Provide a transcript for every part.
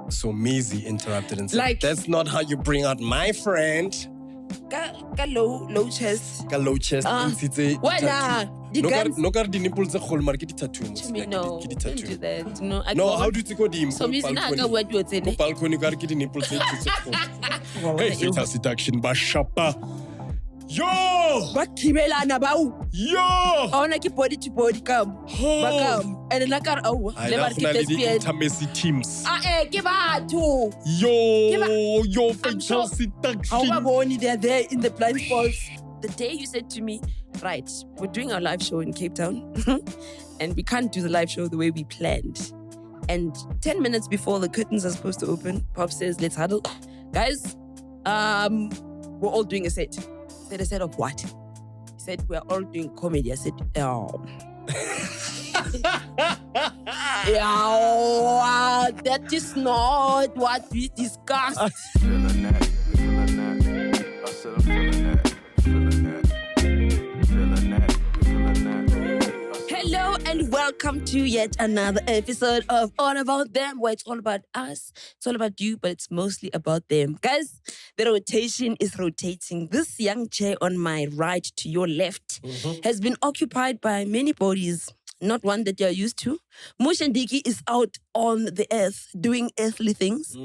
So Maisie interrupted and said, Like- that's not how you bring out my friend. Ka low chest. Ka low chest. Wena, the guns. No ka di nipples tse kholo mara ke di tattoo. No, don't do that. No, I No, can't. how do you go dim? So Maisie na ka what you Ko balcony ka re ke di nipples tse kholo. Hey, fetal seduction ba shapa. Yo! Ba khibelana ba u. Yo! Ona ke body to body come. Ba come. And la ka oh, never get this beard. Intimacy teams. Ke batho. Yo, fetal How seduction. are only they're there in the blindfolds. The day you said to me, right, we're doing our live show in Cape Town and we can't do the live show the way we planned. And 10 minutes before the curtains are supposed to open, Pop says, let's huddle. Guys, we're all doing a set. I said, a set of what? He said, we're all doing comedy. I said, yeah, that is not what we discussed. Feeling that. I said I'm feeling that. Hello and welcome to yet another episode of All About Them, where it's all about us, it's all about you, but it's mostly about them. Guys, the rotation is rotating. This young chair on my right to your left has been occupied by many bodies, not one that you're used to. Mush and Diki is out on the earth doing earthly things.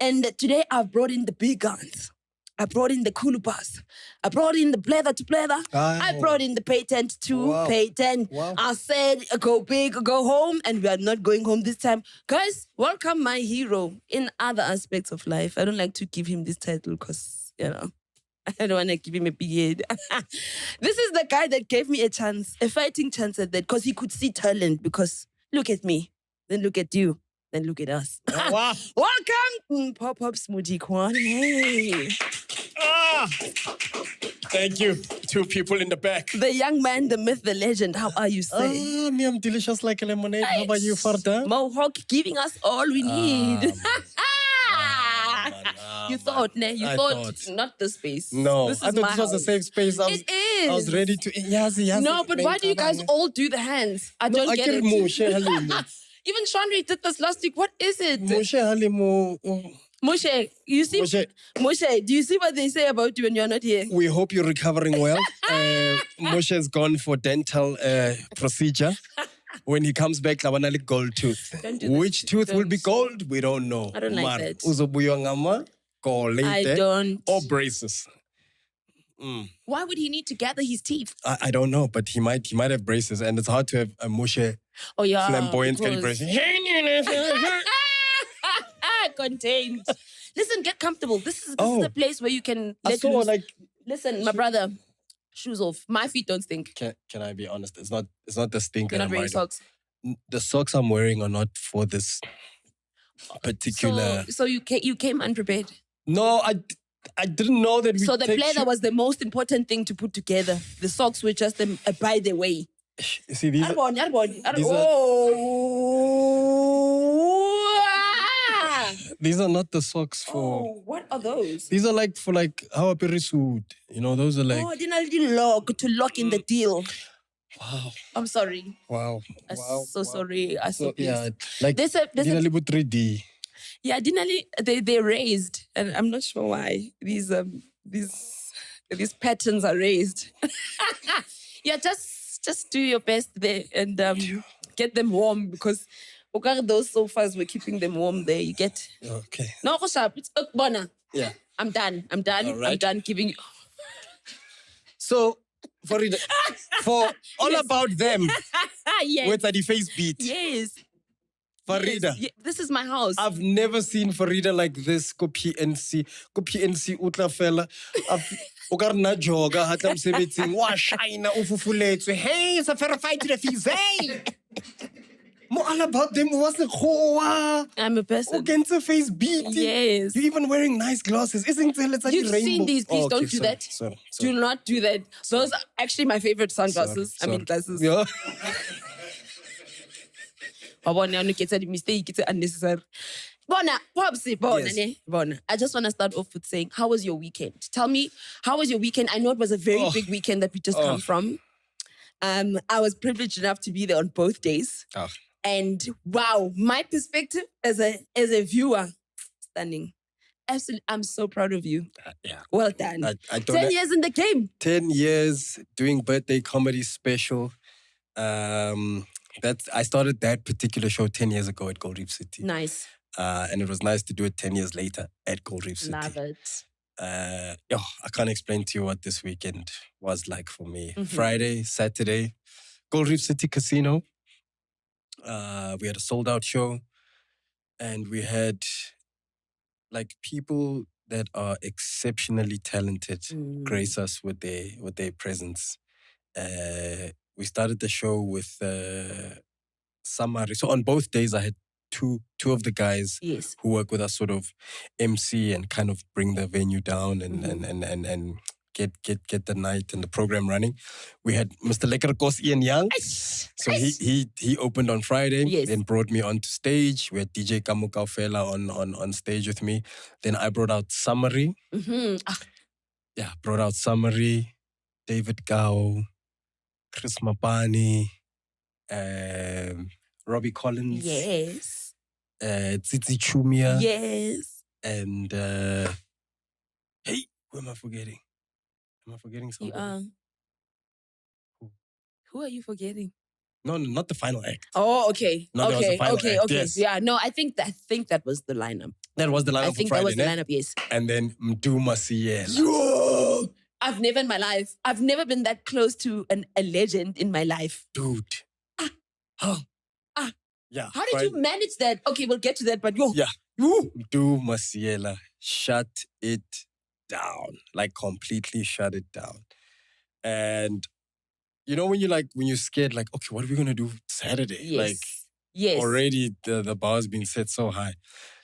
And today I've brought in the big guns. I brought in the Kulupas. I brought in the pleather to pleather. I brought in the patent to patent. Wow. I said, go big, go home, and we are not going home this time. Guys, welcome my hero in other aspects of life. I don't like to give him this title because, I don't want to give him a big head. This is the guy that gave me a chance, a fighting chance at that, because he could see talent. Because look at me, then look at you, then look at us. Wow. Welcome, Mpho Popps Modikoane. Hey. Thank you. Two people in the back. The young man, the myth, the legend. How are you, sir? Me, I'm delicious like a lemonade. How about you, Farda? Mohawk giving us all we need. You thought, ne? You I thought thought. not the space. No, This I is thought my this was a house. safe space. It is. I was ready to. Yes. No, but why do you guys all do the hands? I don't get it. Even Chandra did this last week. What is it? Moshe, you see? Moshe, do you see what they say about you when you're not here? We hope you're recovering well. Moshe has gone for dental procedure. When he comes back, Labanali gold tooth. Don't do that. Which tooth will be Don't. gold? We don't know. I don't like that. Uzobuyo ngama, I don't. Or braces. Why would he need to gather his teeth? I don't know, but he might have braces, and it's hard to have a Moshe Oh, yeah. flamboyant because- calibration. Contained. Listen, get comfortable. This is the place where you can let loose. Listen, my brother, shoes off. My feet don't stink. Can I be honest? It's not the stink. You're that not I'm wearing worried socks. about. The socks I'm wearing are not for this particular. So you came unprepared. No, I didn't know that we So the take pleather was the most important thing to put together. The socks were just a by the way. You see, these are, these are not the socks for. Oh, what are those? These are for how a suit. Those are like. Oh, I didn't lock in the deal. Wow. I'm sorry. Wow. I'm so sorry. I'm so pleased. Yeah, like There's a 3D. Yeah, they raised, and I'm not sure why these patterns are raised. Yeah, just do your best there and get them warm because those sofas were keeping them warm there. You get Okay. no sharp. It's Bona. Yeah. I'm done. All right. I'm done giving you. So, for all about them, Yes. with the face beat, Yes. Farida. Yes. This is my house. I've never seen Farida like this. Go PNC utla fella. O ka re na joga ha tla mosebetsing wa shine o fufuletswe. Hey, it's a fair fight to the fees. Hey. Mo all about them was lekgowa. I'm a person. O kentse face beat. Yes. You're even wearing nice glasses. Isn't it? You've seen these. Please don't do that. Sorry. Do not do that. Those are actually my favorite sunglasses. Sorry. Glasses. Yeah. It's a mistake. It's unnecessary. Bona, Popsy, Bona, Yes. ne? Bona. I just want to start off with saying, how was your weekend? Tell me, how was your weekend? I know it was a very big weekend that we just come from. I was privileged enough to be there on both days. Oh. And wow, my perspective as a viewer, Stunning. Absolutely. I'm so proud of you. Yeah. Well done. I don't 10 years in the game. 10 years doing birthday comedy special. I started that particular show 10 years ago at Gold Reef City. Nice. And it was nice to do it 10 years later at Gold Reef City. Love it. I can't explain to you what this weekend was like for me. Mhm. Friday, Saturday, Gold Reef City Casino. We had a sold out show, and we had like people that are exceptionally talented grace us with their presence. We started the show with summary. So on both days, I had two of the guys Yes. who work with us sort of MC and kind of bring the venue down and get the night and the program running. We had Mr. Lekerkos Ian Young. So he opened on Friday, Yes. then brought me onto stage. We had DJ Kamukau Fela on stage with me. Then I brought out Summary. Yeah, brought out Summary, David Gao, Chris Mapani, Robbie Collins. Yes. Tsitsi Chumia. Yes. And hey, who am I forgetting? Am I forgetting You somebody? are. Who are you forgetting? No, not the final act. Oh, okay. No, that was the final okay. act, yes. Yeah, no, I think that was the lineup. That was the lineup I think for Friday, that was the ne? lineup, yes. And then Mdu Masiela. Yo! I've never in my life, I've never been that close to a legend in my life. Dude. Yeah. How did you manage that? Okay, we'll get to that, but yo. Yeah. Mdu Masiela shut it down. Like completely shut it down. And you know when you're scared, like, okay, what are we gonna do Saturday? Yes. Like yes. already the bar's been set so high.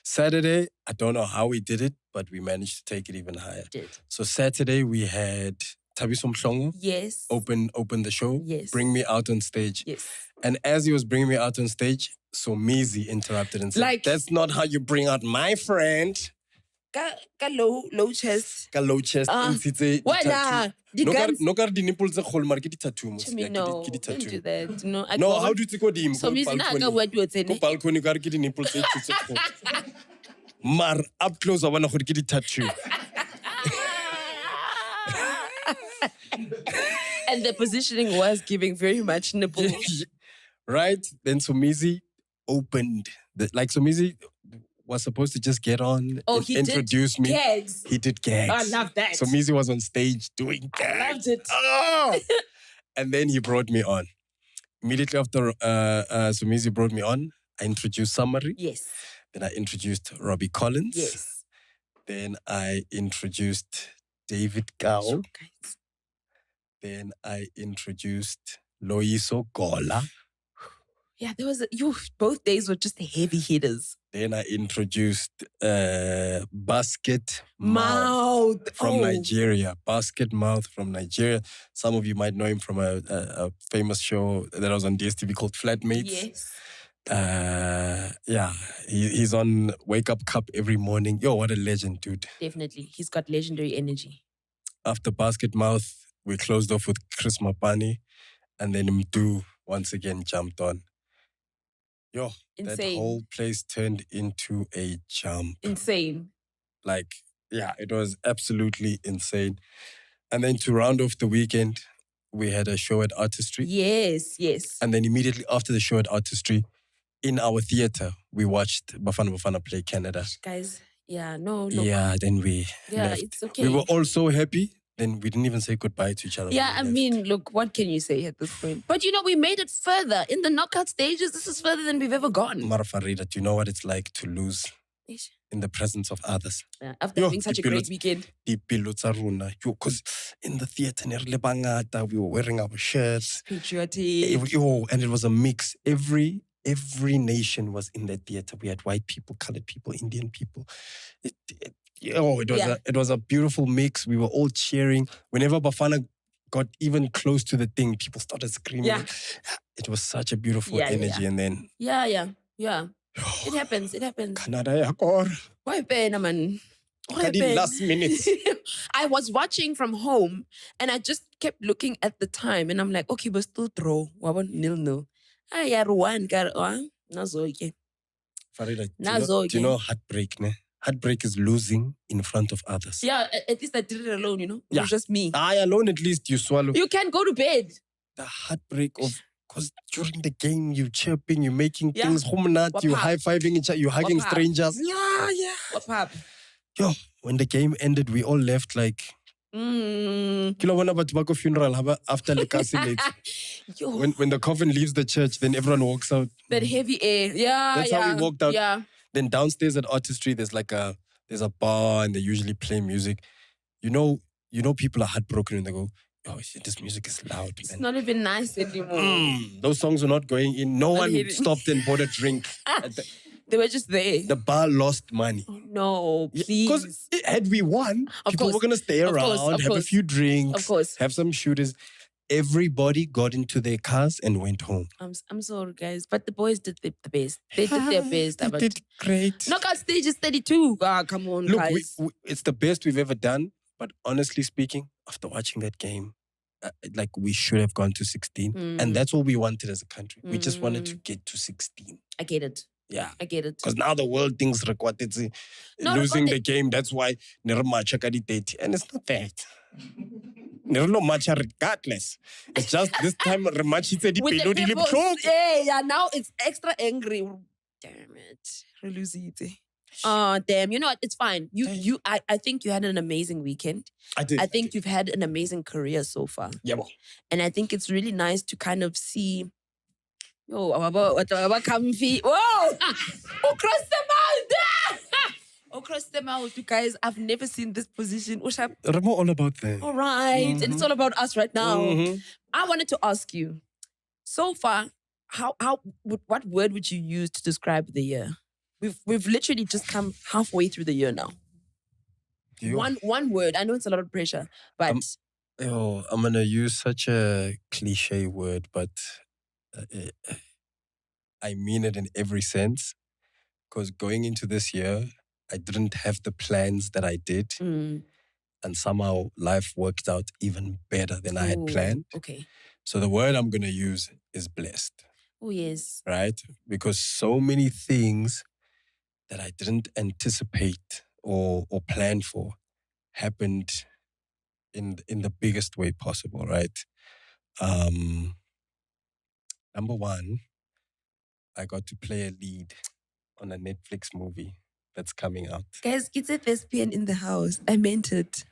Saturday, I don't know how we did it, but we managed to take it even higher. Did. So Saturday we had Thabiso Mhlongo Yes. open the show, Yes. bring me out on stage. Yes. And as he was bringing me out on stage, so Mizi interrupted and said, Like- that's not how you bring out my friend. Ka low chest. Ka low chest, ntshitse Wena, the no guns. ka di nipples tse kgolo mara ke di tattoo mos. Me, no, Ke di don't do tattoo. that. No, I No, don't. how do you go dim? So means na ka what you Go balcony ka re ke di nipples tse kgolo. Mar up close wa bona gore ke di tattoo. And the positioning was giving very much nipple. Right? Then Somizi opened Somizi was supposed to just get on Oh, and he introduce did me. gags. He did gags. I love that. Somizi was on stage doing gags. I loved it. Oh! And then he brought me on. Immediately after Somizi brought me on, I introduced Summary. Yes. Then I introduced Robbie Collins. Yes. Then I introduced David Gao. Sure, guys. Then I introduced Loyiso Gola. Yeah, there was both days were just heavy hitters. Then I introduced Basket Mouth from Nigeria. Basket Mouth from Nigeria. Some of you might know him from a famous show that was on DSTV called Flatmates. Yes. Yeah, he's on Wake Up Cup every morning. Yo, what a legend, dude. Definitely. He's got legendary energy. After Basket Mouth, we closed off with Chris Mapani, and then Mdu once again jumped on. Yo, that Insane. whole place turned into a jump. Insane. Like, yeah, it was absolutely insane. And then to round off the weekend, we had a show at Artistry. Yes, yes. And then immediately after the show at Artistry, in our theater, we watched Bafana Bafana play Canada. Guys, yeah, no. Yeah, then we left. It's okay. We were all so happy. Then we didn't even say goodbye to each other. Yeah, I when we left. mean, look, what can you say at this point? But we made it further. In the knockout stages, this is further than we've ever gone. Mara Farida, do you know what it's like to lose in the presence of others? Yeah, after having such a great weekend. Because in the theater, we were wearing our shirts. Patriotic. And it was a mix. Every nation was in that theater. We had white people, colored people, Indian people. It was a beautiful mix. We were all cheering. Whenever Bafana got even close to the thing, people started screaming. Yeah. It was such a beautiful energy. Yeah. And then... Yeah. It happens. Canada yakor. Why pena man? Last minute. I was watching from home and I just kept looking at the time and I'm like, okay, but still draw. 0-0. Farida, do you know heartbreak, ne? Heartbreak is losing in front of others. Yeah, at least I did it alone, you know? It Yeah. was just me. I alone, at least you swallow. You can go to bed. The heartbreak of, because during the game, you chirping, you're making Yeah. things, humnat, you Wapap. high-fiving each other, you hugging Wapap. strangers. Yeah. What's up? Yo, when the game ended, we all left like, Kilo wana batho ba ko funeral haba after the castle. Yo, When the coffin leaves the church, then everyone walks out. that heavy air. Yeah, That's how we walked out. Yeah. Then downstairs at Artistry, there's a bar and they usually play music. You know people are heartbroken and they go, oh shit, this music is loud, It's man. not even nice anymore. Those songs are not going in. No one hitting. stopped and bought a drink. They were just there. The bar lost money. Oh, no, please. Because had we won, Of people course. were going to stay Of around, course, of have a course. few drinks, Of course. have some shooters. Everybody got into their cars and went home. I'm sorry, guys, but the boys did the best. They did their best. They but did great. knockout stage is 32. Ah, come on, Look, guys. it's the best we've ever done. But honestly speaking, after watching that game, we should have gone to 16. And that's all we wanted as a country. We just wanted to get to 16. I get it. Yeah. I get it. Because now the world thinks Rekwatetse No, losing Rekwate- the game. That's why Nirmacha kadi 30. And it's not that. Nirlo macha regardless. It's just this time Remachi said With the people, yeah, now it's extra angry. Damn it. Re losite. Oh, damn. You know what? It's fine. I think you had an amazing weekend. I did. I think you've had an amazing career so far. Yeah, well. And I think it's really nice to kind of see. Yo, what comfy. Whoa! Across the mouth! Across the mouth, you guys. I've never seen this position. Remo all about that. All right. And it's all about us right now. Mhm. I wanted to ask you, so far, what word would you use to describe the year? We've literally just come halfway through the year now. Yo. One word. I know it's a lot of pressure, but I'm going to use such a cliche word, but I mean it in every sense. Because going into this year, I didn't have the plans that I did. And somehow life worked out even better than I had Ooh, planned. Okay. So the word I'm going to use is blessed, Oh yes. right? Because so many things that I didn't anticipate or plan for happened in the biggest way possible, right? Number one, I got to play a lead on a Netflix movie that's coming out. Guys, it's a thespian in the house. I meant it.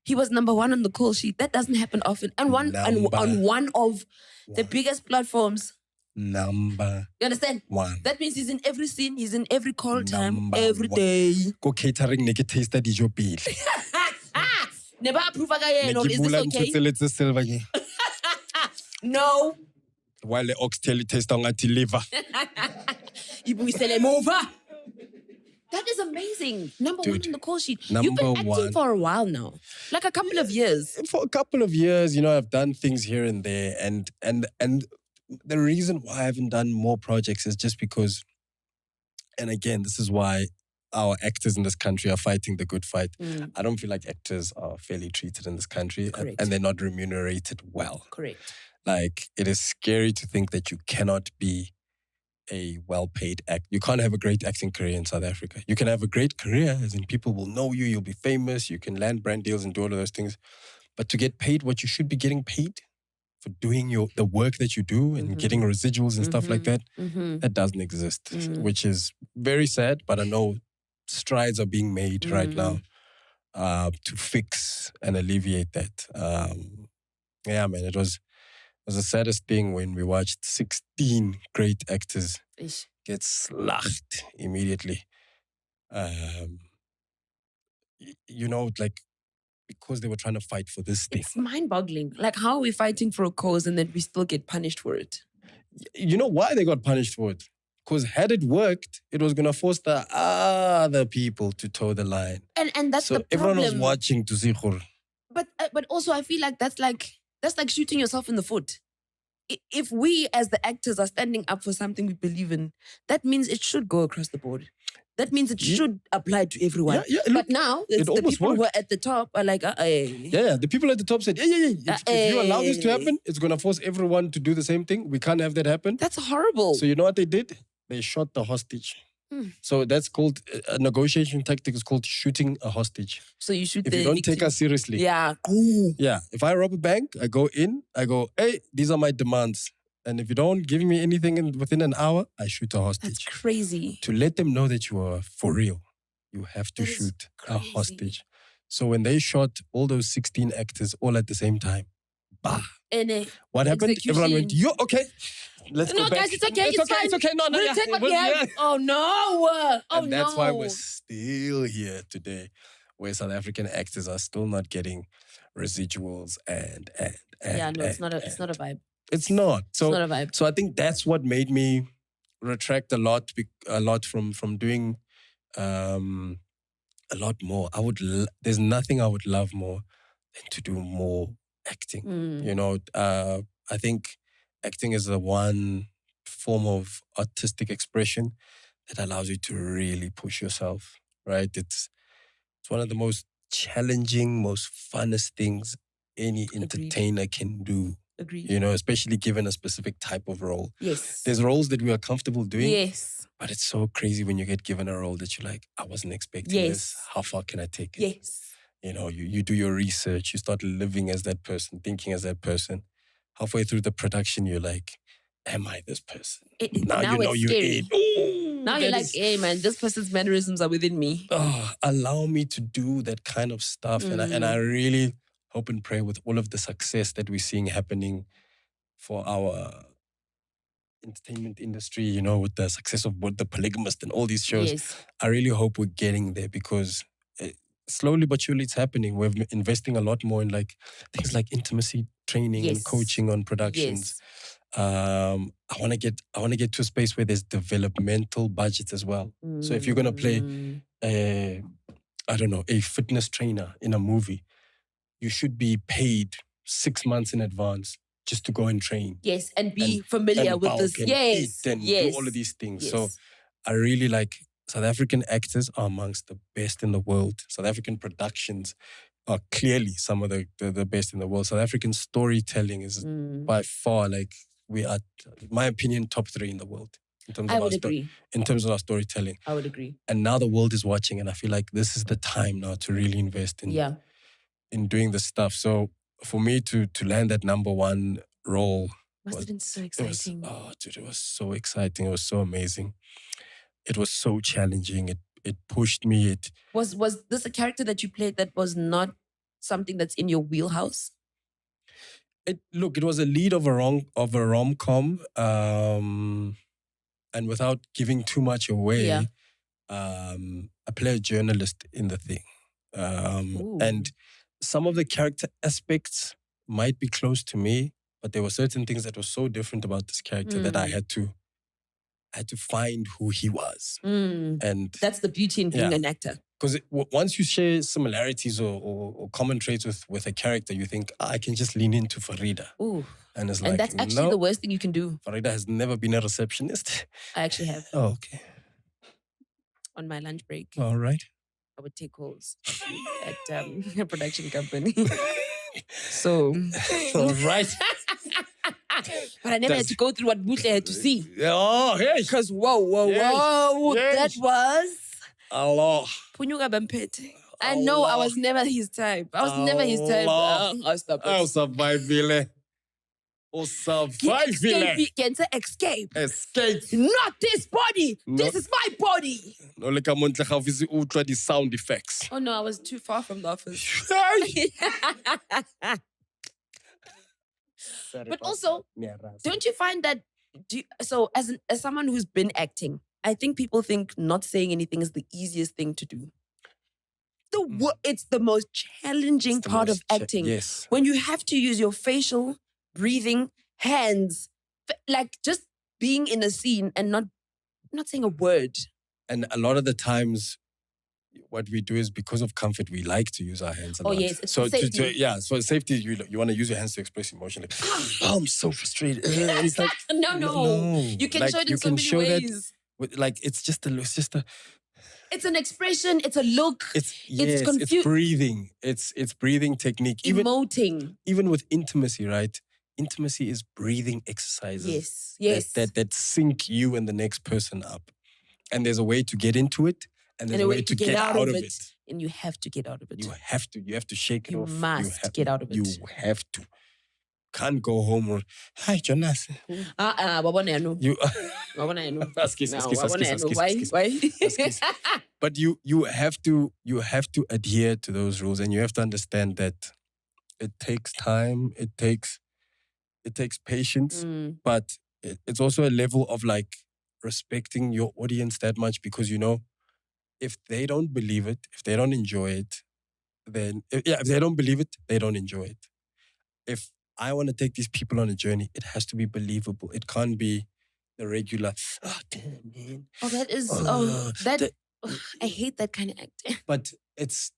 He was number one on the call sheet. That doesn't happen often. And on one of the biggest platforms. Number You understand? one. That means he's in every scene, he's in every call time, Number every one. day. Go catering ne ke taste dijo pele. Never approve Ne again. ke Is bula this okay? ntho tse silver ke. No. While the oxtail taste ngathi liver. Ibuyisele emuva. That is amazing. Number one Dude, on the call sheet. You've number been acting one. for a while now. Like a couple of years. For a couple of years, I've done things here and there, and the reason why I haven't done more projects is just because, and again, this is why our actors in this country are fighting the good fight. I don't feel like actors are fairly treated in this country, Correct. and they're not remunerated well. Correct. Like, it is scary to think that you cannot be a well-paid actor. You can't have a great acting career in South Africa. You can have a great career, as in people will know you, you'll be famous, you can land brand deals and do all of those things. But to get paid what you should be getting paid for doing the work that you do and getting residuals and stuff like that, that doesn't exist, which is very sad. But I know strides are being made right now to fix and alleviate that. Yeah, man, it was the saddest thing when we watched 16 great actors Ish. get slaughtered immediately. Because they were trying to fight for this thing. It's mind-boggling. Like, how are we fighting for a cause and then we still get punished for it? You know why they got punished for it? Because had it worked, it was going to force the other people to toe the line. And that's So the problem. everyone was watching to see Khor. But also I feel like that's like shooting yourself in the foot. If we as the actors are standing up for something we believe in, that means it should go across the board. That means it should apply to everyone. Yeah, but look, now it the almost people who worked. are at the top are like, Yeah, the people at the top said, yeah. If you allow this to happen, it's going to force everyone to do the same thing. We can't have that happen. That's horrible. So you know what they did? They shot the hostage. So that's called a negotiation tactic. Is called shooting a hostage. So you shoot If the you don't take victim. us seriously, Yeah. yeah. If I rob a bank, I go in. I go, hey, these are my demands. And if you don't give me anything within an hour, I shoot a hostage. That's crazy. To let them know that you are for real, you have to That is shoot a crazy. hostage. So when they shot all those 16 actors all at the same time, bah. And What happened? Everyone went, execution. yo, okay. Let's go No, back. guys, it's okay. It's okay. It's okay. No, no, We'll yeah. take what It was- we have. yeah. Oh no! Oh And that's no! why we're still here today, where South African actors are still not getting residuals and Yeah, no, it's and- not a vibe. It's not. So It's not a vibe. So I think that's what made me retract a lot from doing a lot more. There's nothing I would love more than to do more acting. You know, I think acting is the one form of artistic expression that allows you to really push yourself, right? It's one of the most challenging, most funnest things any entertainer can do. Agreed. You know, especially given a specific type of role. Yes. There's roles that we are comfortable doing. Yes. But it's so crazy when you get given a role that you're like, I wasn't expecting this. How far can I take it? Yes. You know, you do your research, you start living as that person, thinking as that person. Halfway through the production, you're like, am I this person? Now you know it's you're scary. in. Ooh, Now you're like, hey man, this person's mannerisms are within me. Allow me to do that kind of stuff. And I really hope and pray with all of the success that we're seeing happening for our entertainment industry, you know, with the success of both The Polygamist and all these shows. Yes. I really hope we're getting there because slowly but surely it's happening. We're investing a lot more in like things like intimacy training and coaching on productions. I want to get to a space where there's developmental budgets as well. So if you're gonna play I don't know, a fitness trainer in a movie, you should be paid 6 months in advance just to go and train. Yes, and be familiar with this. And Yes. eat and do all of these things. Yes. So I really like South African actors are amongst the best in the world. South African productions are clearly some of the best in the world. South African storytelling is by far, like, we are, in my opinion, top 3 in the world. In terms I would agree. In terms of our storytelling. I would agree. And now the world is watching, and I feel like this is the time now to really invest in doing this stuff. So for me to land that number 1 role Must have been so exciting. It was so exciting. It was so amazing. It was so challenging. It pushed me. Was this a character that you played that was not something that's in your wheelhouse? It was a lead of a rom-com, and without giving too much away, I play a journalist in the thing, and some of the character aspects might be close to me, but there were certain things that were so different about this character that I had to find who he was, and that's the beauty in being an actor. Because once you share similarities or common traits with a character, you think, I can just lean into Farida. Ooh. And it's like, and that's actually the worst thing you can do. Farida has never been a receptionist. I actually have. Oh, okay. On my lunch break. All right. I would take calls at a production company. So. All right. But I never had to go through what Buhle had to see. Oh, hey. Because whoa. Yes. That was... Allah. Punyuka Bampete. I know I was never his type. I was never his type. I'll stop it. I'll survive, Vile. Escape. Escape. Not this body. No. This is my body. No, like I'm on the sound effects. Oh no, I was too far from the office. But also, don't you find that? So, as someone who's been acting, I think people think not saying anything is the easiest thing to do. It's the most challenging part of acting. Yes. When you have to use your facial, breathing, hands, like just being in a scene and not saying a word. And a lot of the times, what we do is because of comfort, we like to use our hands a lot. Yes, it's so safety. so safety, you want to use your hands to express emotion. Like, I'm so frustrated. It's like, no. You can show it in so many ways. It's just a. It's an expression. It's a look. It's breathing. It's breathing technique. Emoting. Even with intimacy, right? Intimacy is breathing exercises. Yes. That sync you and the next person up. and there's a way to get into it, and there's a way to get out of it. And you have to get out of it. You have to shake it You off. must get out of it. You have to. Can't go home or, hi, Jonas. Wabona no. You. Excuse. Why? But you have to adhere to those rules, and you have to understand that it takes time. It takes patience, but it's also a level of like respecting your audience that much, because if they don't believe it, if they don't enjoy it, then if they don't believe it, they don't enjoy it. If I want to take these people on a journey, it has to be believable. It can't be the regular, oh, damn, man. Oh, that is, I hate that kind of acting. But it's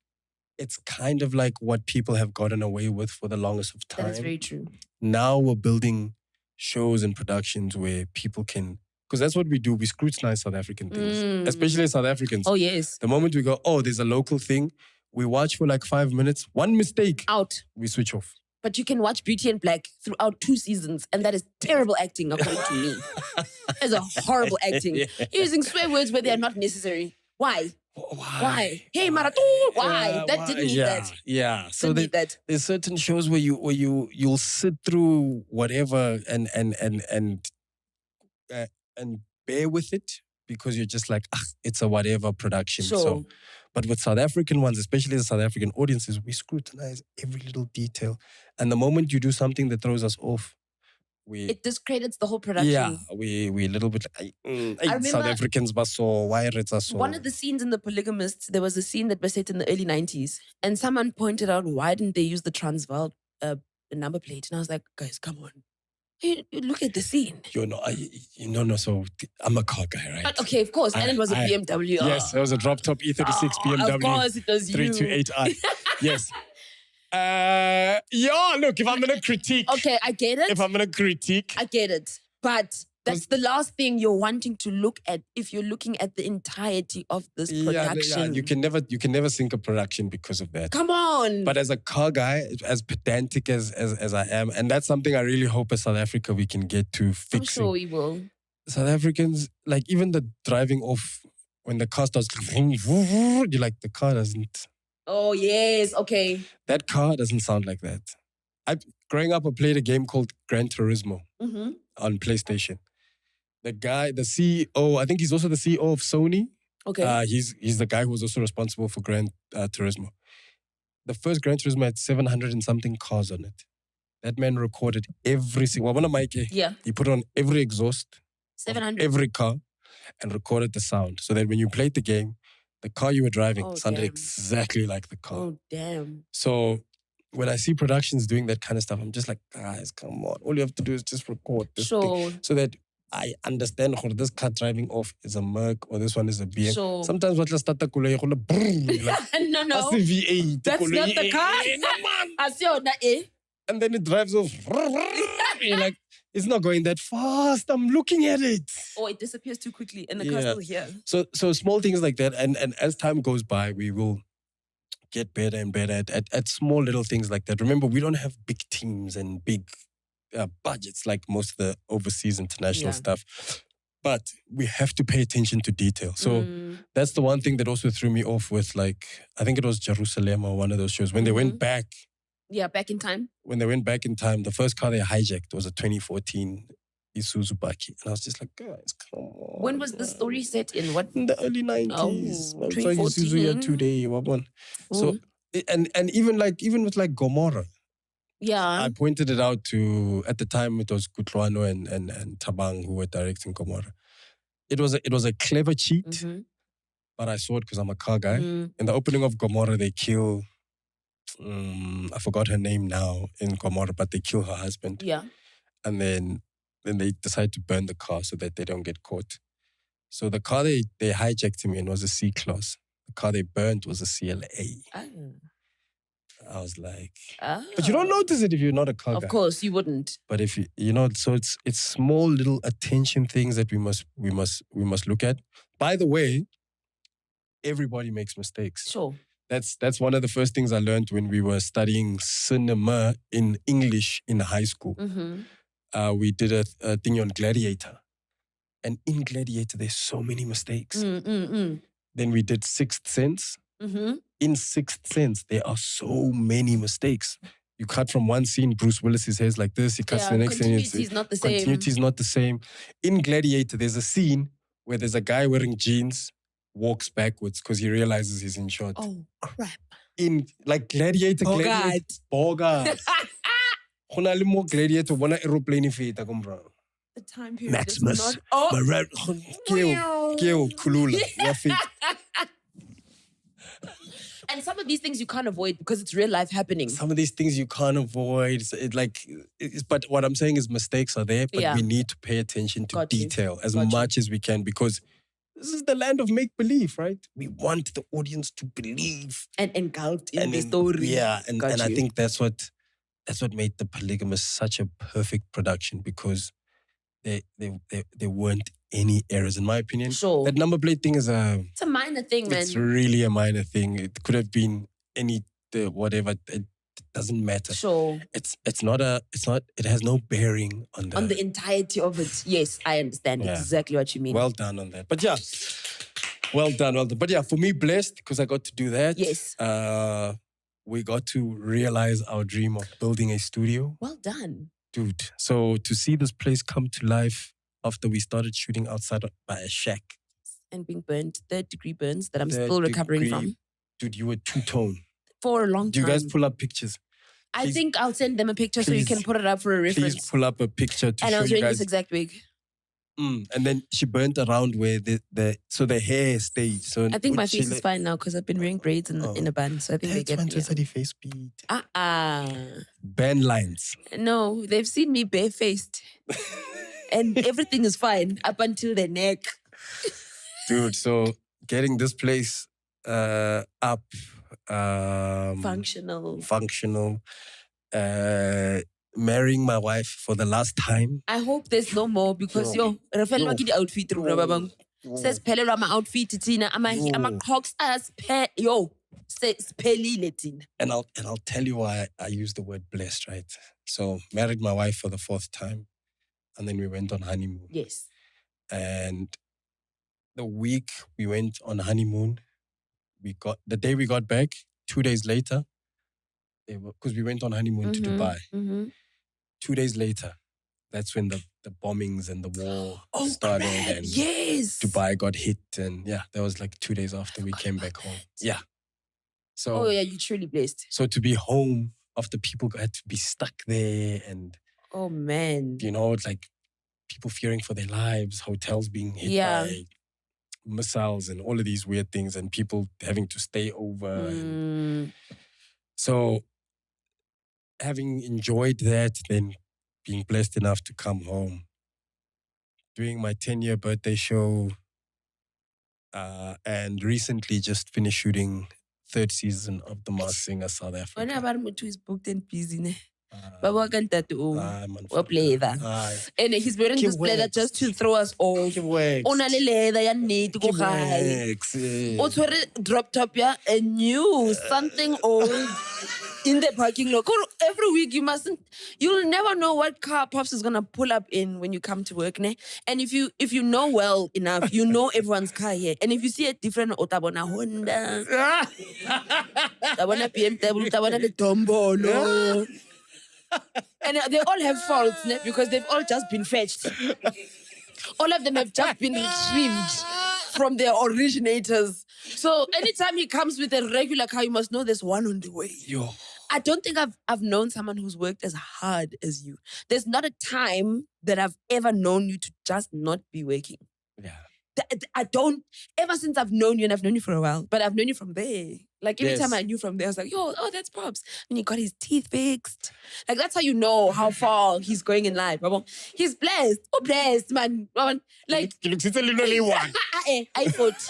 kind of like what people have gotten away with for the longest of time. That is very true. Now we're building shows and productions where people can, because that's what we do. We scrutinize South African things, especially South Africans. Oh, yes. The moment we go, oh, there's a local thing, we watch for like 5 minutes. One mistake, out. We switch off. But you can watch Beauty and Black throughout 2 seasons, and that is terrible acting, according to me. It's a horrible acting. You're using swear words where they are not necessary. Why? Why? Hey, Marathon. Why? That didn't need that. Yeah. So there's certain shows where you'll sit through whatever and bear with it, because you're just like, it's a whatever production. Sure. So, but with South African ones, especially the South African audiences, we scrutinize every little detail. And the moment you do something that throws us off, it discredits the whole production. Yeah, we a little bit like, South Africans were so wired. One of the scenes in The Polygamists, there was a scene that was set in the early 90s, and someone pointed out, why didn't they use the Transvaal number plate? And I was like, guys, come on. You look at the scene. So I'm a car guy, right? But okay, of course. And it was a BMW. Yes, it was a drop-top E36 BMW. Of course, it was 328i. Yes. Look, if I'm going to critique. Okay, I get it. If I'm going to critique. I get it. But that's the last thing you're wanting to look at if you're looking at the entirety of this production. You can never sink a production because of that. Come on. But as a car guy, as pedantic as I am, and that's something I really hope as South Africa we can get to fixing. I'm sure we will. South Africans, like even the driving off, when the car starts, you're like, the car doesn't. Oh, yes. Okay. That car doesn't sound like that. Growing up, I played a game called Gran Turismo on PlayStation. The guy, the CEO, I think he's also the CEO of Sony. Okay. He's the guy who was also responsible for Gran Turismo. The first Gran Turismo had 700 and something cars on it. That man recorded every single one. Yeah. He put on every exhaust, 700, every car, and recorded the sound. So that when you played the game, the car you were driving sounded exactly like the car. Oh, damn. So when I see productions doing that kind of stuff, I'm just like, guys, come on. All you have to do is just record this thing. So that I understand how this car driving off is a Merc or this one is a BM. Sure. Sometimes what let's start the like, no. That's the V8. That's not the car. And then it drives off. You're like, it's not going that fast. I'm looking at it. Or it disappears too quickly and the car's still here. So small things like that. And as time goes by, we will get better and better at small little things like that. Remember, we don't have big teams and big budgets like most of the overseas international stuff. But we have to pay attention to detail. So that's the one thing that also threw me off with, like, I think it was Jerusalem or one of those shows. When they went back. Yeah, back in time. When they went back in time, the first car they hijacked was a 2014 Isuzu Baki. And I was just like, guys, come on. When was the story set in? What? In the early 90s. Oh, 2014. Isuzu here today. So, and even with like Gomorrah. Yeah. I pointed it out to, at the time it was Kutlwano and Tabang who were directing Gomorrah. It was a clever cheat, but I saw it because I'm a car guy. In the opening of Gomorrah, they kill, I forgot her name now in Gomorrah, but they kill her husband. Yeah. And then they decide to burn the car so that they don't get caught. So the car they hijacked him in was a C-Class. The car they burnt was a CLA. Oh. I was like, but you don't notice it if you're not a car guy. Of course, you wouldn't. But if so it's small little attention things that we must look at. By the way, everybody makes mistakes. Sure. That's one of the first things I learned when we were studying cinema in English in high school. We did a thing on Gladiator. And in Gladiator, there's so many mistakes. Mm. Then we did Sixth Sense. Mm-hmm. In Sixth Sense, there are so many mistakes. You cut from one scene, Bruce Willis's hair's like this. He cuts to the next scene. Continuity is not the same. Continuity is not the same. In Gladiator, there's a scene where there's a guy wearing jeans, walks backwards because he realizes he's in short. Oh, crap. In like Gladiator, Bogart. Go na le mo Gladiator, bona aeroplane e feta ko morao. The time period Maximus. is not... Oh. Keo, kulula. Ya feta. And some of these things you can't avoid because it's real life happening. Some of these things you can't avoid. But what I'm saying is mistakes are there, but we need to pay attention to detail as much as we can because this is the land of make-believe, right? We want the audience to believe. And engulfed in the story. Yeah, and I think that's what made The Polygamous such a perfect production because there weren't any errors, in my opinion. Sure. That number plate thing is it's a minor thing, man. It's really a minor thing. It could have been whatever. It doesn't matter. Sure. It has no bearing on the entirety of it. Yes, I understand exactly what you mean. Well done on that. But yeah, well done. But yeah, for me, blessed because I got to do that. Yes. We got to realize our dream of building a studio. Well done. Dude, so to see this place come to life after we started shooting outside by a shack. And being burned, 3rd-degree burns that I'm still recovering from. Dude, you were two-tone. For a long time. Do you guys pull up pictures? I think I'll send them a picture so you can put it up for a reference. Please pull up a picture to show you guys. And I was wearing this exact wig. And then she burnt around where the hair stayed. So I think my face is fine now because I've been wearing braids in a bun. So I think they get it. That's face beat. Band lines. No, they've seen me barefaced. And everything is fine up until the neck. Dude, so getting this place up. Functional. Marrying my wife for the last time. I hope there's no more because refelwa ke di-outfit rona ba bang. Says pelelwa ama-outfit tina ama-clocks spelile tina. And I'll tell you why I use the word blessed, right? So married my wife for the 4th time and then we went on honeymoon. Yes. And the week we went on honeymoon, the day we got back, 2 days later, because we went on honeymoon to Dubai. Mm-hmm. 2 days later, that's when the bombings and the war started. And yes. Dubai got hit. And yeah, that was like 2 days after we came back home. Yeah. So, you're truly blessed. So to be home after people had to be stuck there and... Oh, man. You know, it's like people fearing for their lives, hotels being hit by missiles and all of these weird things and people having to stay over. And so having enjoyed that, then being blessed enough to come home, doing my 10-year birthday show, and recently just finished shooting 3rd season of The Masked Singer South Africa. When about Muthu is booked and busy, ne? Baba play that. And he's wearing this leather just to throw us off. Ona le leather ya need go high. Drop top ya a new something old in the parking lot. Every week you'll never know what car Pops is gonna pull up in when you come to work, ne? And if you know well enough, you know everyone's car here. And if you see a different Otabona Honda, Tabona BMW, Tabona the Tombo, no. And they all have faults, ne? Because they've all just been fetched. All of them have just been retrieved from their originators. So anytime he comes with a regular car, you must know there's one on the way. I don't think I've known someone who's worked as hard as you. There's not a time that I've ever known you to just not be working. Yeah. I don't, ever since I've known you, and I've known you for a while, but I've known you from there. Like every time I knew from there, I was like, that's Pops. And he got his teeth fixed. Like that's how you know how far he's going in life. He's blessed. Oh, blessed, man. Like, it's literally one. I thought.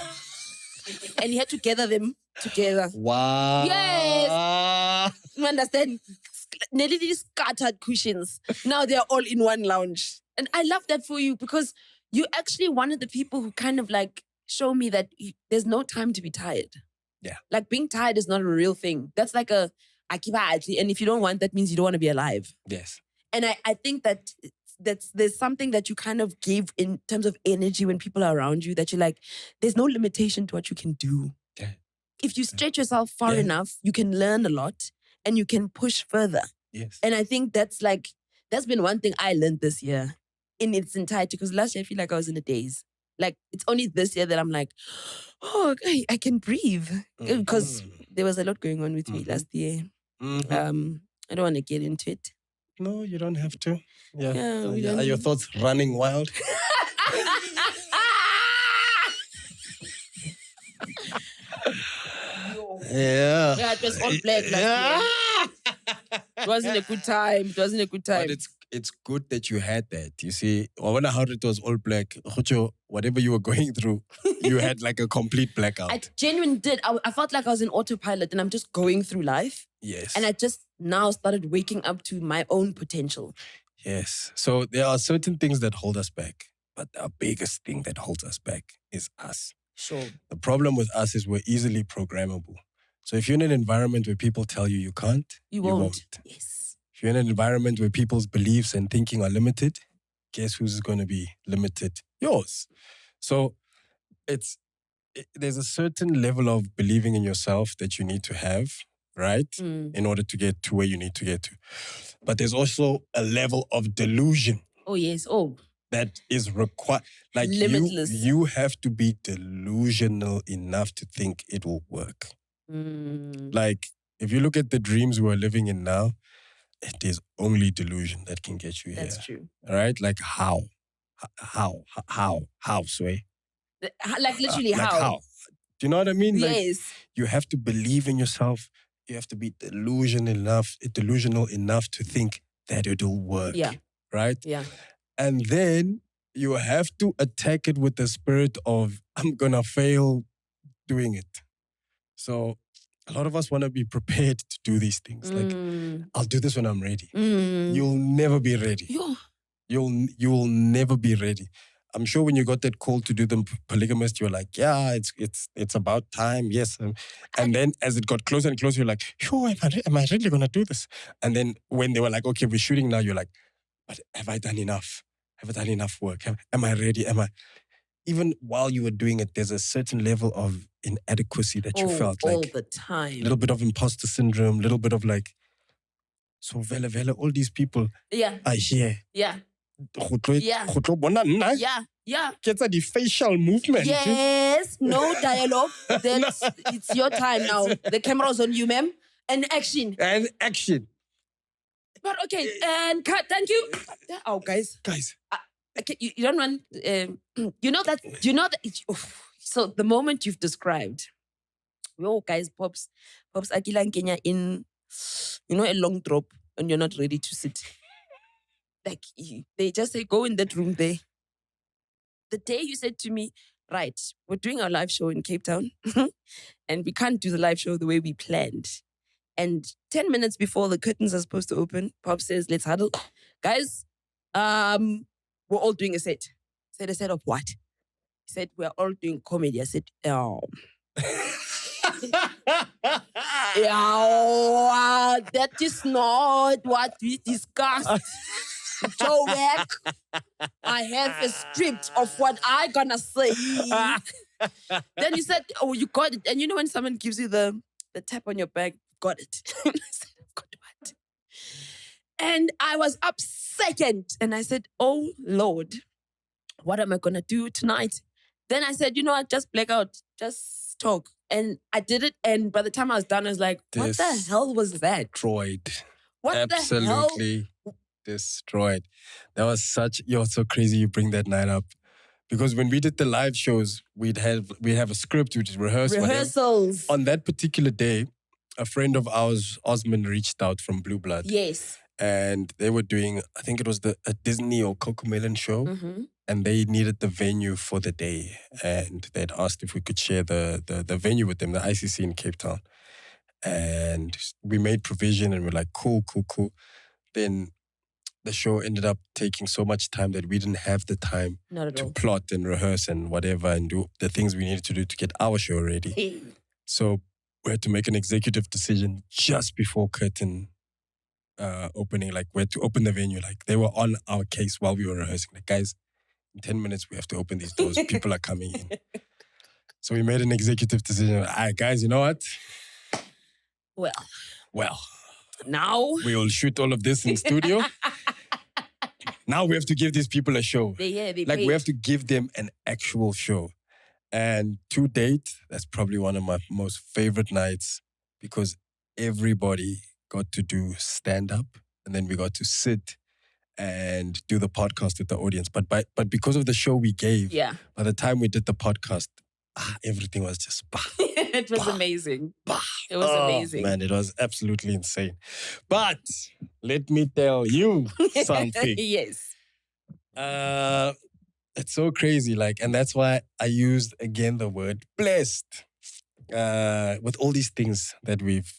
And he had to gather them together. Wow. Yes. You understand? Nearly scattered cushions. Now they're all in one lounge. And I love that for you because you actually one of the people who kind of like show me that there's no time to be tired. Yeah. Like being tired is not a real thing. That's like a akiba. And if you don't want, that means you don't want to be alive. Yes. And I think that there's something that you kind of give in terms of energy when people are around you that you're like, there's no limitation to what you can do. Yeah. If you stretch yourself far Yeah. enough, you can learn a lot and you can push further. Yes. And I think that's been one thing I learned this year in its entirety, because last year I feel like I was in a daze. Like, it's only this year that I'm like, oh, okay, I can breathe. Because there was a lot going on with me last year. Mhm. I don't want to get into it. No, you don't have to. Yeah. Yeah, we don't Are your need- thoughts running wild? Yeah. Yeah, it was all black last year. It wasn't a good time. It wasn't a good time. But it's good that you had that. You see, I wonder how it was all black. Khocho, whatever you were going through, you had like a complete blackout. I genuinely did. I felt like I was in autopilot and I'm just going through life. Yes. And I just now started waking up to my own potential. Yes. So there are certain things that hold us back. But the biggest thing that holds us back is us. Sure. The problem with us is we're easily programmable. So if you're in an environment where people tell you you can't, You won't. Yes. If you're in an environment where people's beliefs and thinking are limited, guess who's going to be limited? Yours. So there's a certain level of believing in yourself that you need to have, right? In order to get to where you need to get to. But there's also a level of delusion. Oh, yes. Oh. That is required. Like Limitless. you have to be delusional enough to think it will work. Like, if you look at the dreams we're living in now, it is only delusion that can get you here. That's true. All right? Like, how? How, Sway? Like, literally, Like how? Do you know what I mean? Like, Yes. you have to believe in yourself. You have to be delusional enough to think that it'll work. Yeah. Right? Yeah. And then you have to attack it with the spirit of, I'm going to fail doing it. So a lot of us want to be prepared to do these things. Like, I'll do this when I'm ready. You'll never be ready. Yeah. You'll never be ready. I'm sure when you got that call to do the polygamist, you were like, yeah, it's about time, yes. And then as it got closer and closer, you're like, sure, am I really going to do this? And then when they were like, okay, we're shooting now, you're like, but have I done enough? Have I done enough work? Am I ready? Even while you were doing it, there's a certain level of inadequacy that you felt. Like all the time. A little bit of imposter syndrome, a little bit of like, so vele, all these people are here. Yeah. Yeah. Yeah. Get the facial movement. Yes. No dialogue. It's your time now. The camera's on you, ma'am. And action. But okay, and cut. Thank you. Oh, guys. Okay, you don't want. You know that. So the moment you've described, guys, Popps Akila Kenya in, a long drop, and you're not ready to sit. Like they just say, go in that room there. The day you said to me, right, we're doing our live show in Cape Town, and we can't do the live show the way we planned. And 10 minutes before the curtains are supposed to open, Pop says, let's huddle. Guys, we're all doing a set. I said, a set of what? He said, we're all doing comedy. I said, that is not what we discussed. Joe Beck, I have a script of what I'm gonna say. Then he said, oh, you got it. And you know when someone gives you the tap on your back, got it. I said, I've got what? And I was up second. And I said, oh, Lord, what am I going to do tonight? Then I said, I just black out. Just talk. And I did it. And by the time I was done, I was like, what the hell was that? Destroyed. What Absolutely the hell? Destroyed. That was you're so crazy you bring that night up. Because when we did the live shows, we'd have a script, we'd rehearse. Rehearsals. On that particular day, a friend of ours, Osman, reached out from Blue Blood. Yes. And they were doing, I think it was a Disney or Cocomelon show. Mm-hmm. And they needed the venue for the day. And they'd asked if we could share the venue with them, the ICC in Cape Town. And we made provision and we're like, cool. Then the show ended up taking so much time that we didn't have the time to plot and rehearse and whatever and do the things we needed to do to get our show ready. So we had to make an executive decision just before curtain opening, like we had to open the venue. Like they were on our case while we were rehearsing. Like, guys, in 10 minutes we have to open these doors. People are coming in. So we made an executive decision. All right, guys, you know what? Well, now we will shoot all of this in studio. Now we have to give these people a show. they Like paid. we have to give them an actual show. And to date, that's probably one of my most favorite nights because everybody got to do stand-up and then we got to sit and do the podcast with the audience. But because of the show we gave, Yeah. by the time we did the podcast, everything was just It was amazing. It was amazing. Man, it was absolutely insane. But let me tell you something. Yes. It's so crazy, like, and that's why I used again the word blessed. With all these things that we've,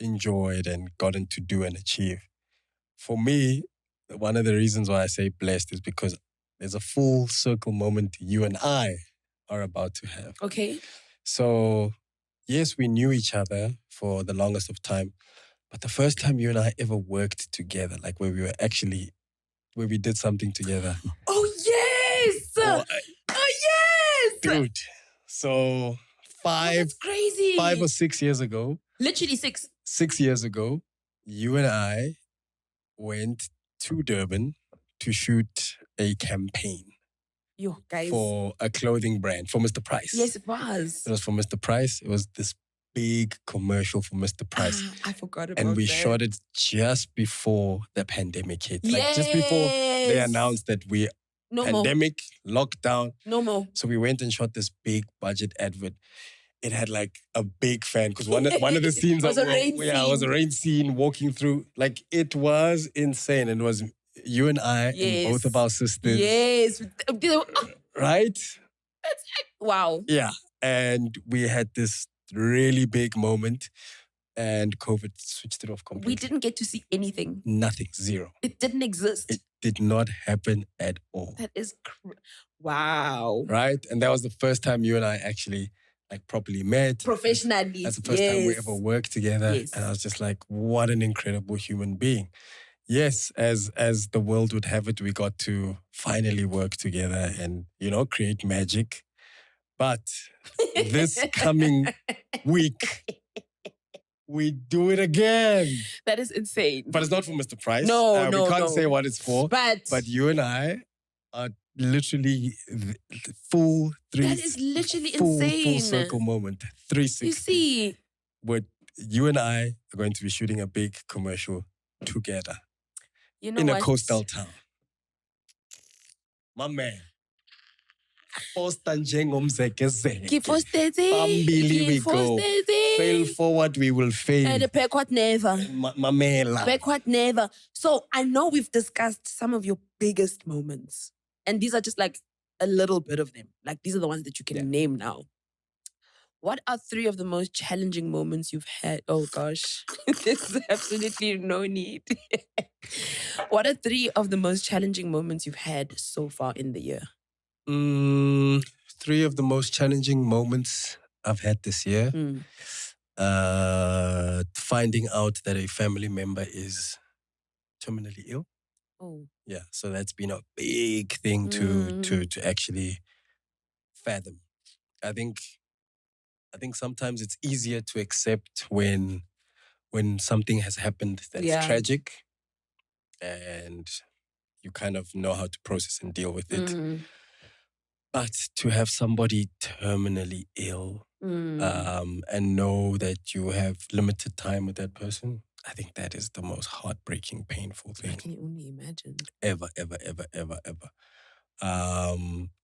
enjoyed and gotten to do and achieve. For me, one of the reasons why I say blessed is because there's a full circle moment you and I are about to have. Okay. So, yes, we knew each other for the longest of time, but the first time you and I ever worked together, like where we did something together. Oh, yes! Oh, yes! Dude. So That's crazy. 5 or 6 years ago. Literally 6. 6 years ago, you and I went to Durban to shoot a campaign Yo, guys. for a clothing brand, for Mr. Price. Yes, it was. It was for Mr. Price. It was this big commercial for Mr. Price. I forgot about And we that. shot it just before the pandemic hit. Like just before they Yes. announced that we No more. pandemic, lockdown. No more. So we went and shot this big budget advert. It had like a big fan because one of the scenes Was a rain it was a scene. rain scene walking through. Like it was insane. And it was you and I and Yes. both of our sisters. Yes. Right? Wow. Yeah. And we had this really big moment and COVID switched it off completely. We didn't get to see anything. Nothing. Zero. It didn't exist. It did not happen at all. That is wow. Right? And that was the first time you and I actually like properly met. Professionally. That's the first time we ever worked together. Yes. And I was just like, what an incredible human being. Yes, as the world would have it, we got to finally work together and, create magic. But this coming week, we do it again. That is insane. But it's not for Mr. Price. No, We can't say what it's for. But you and I are literally full that is literally full insane. circle moment. 360. You see, But you and I are going to be shooting a big commercial together you know in what? a coastal town. My man. Posta njengomzekezeke. Phambili we go. Fail forward, we will fail. And backward never. Mamela. Backward never. So I know we've discussed some of your biggest moments. And these are just like a little bit of them. Like these are the ones that you can name now. What are 3 of the most challenging moments you've had? Oh gosh, there's absolutely no need. What are 3 of the most challenging moments you've had so far in the year? 3 of the most challenging moments I've had this year. Finding out that a family member is terminally ill. Oh. Yeah, so that's been a big thing to actually fathom. I think sometimes it's easier to accept when something has happened that's tragic and you kind of know how to process and deal with it. But to have somebody terminally ill and know that you have limited time with that person, I think that is the most heartbreaking, painful thing. I can only imagine. Ever.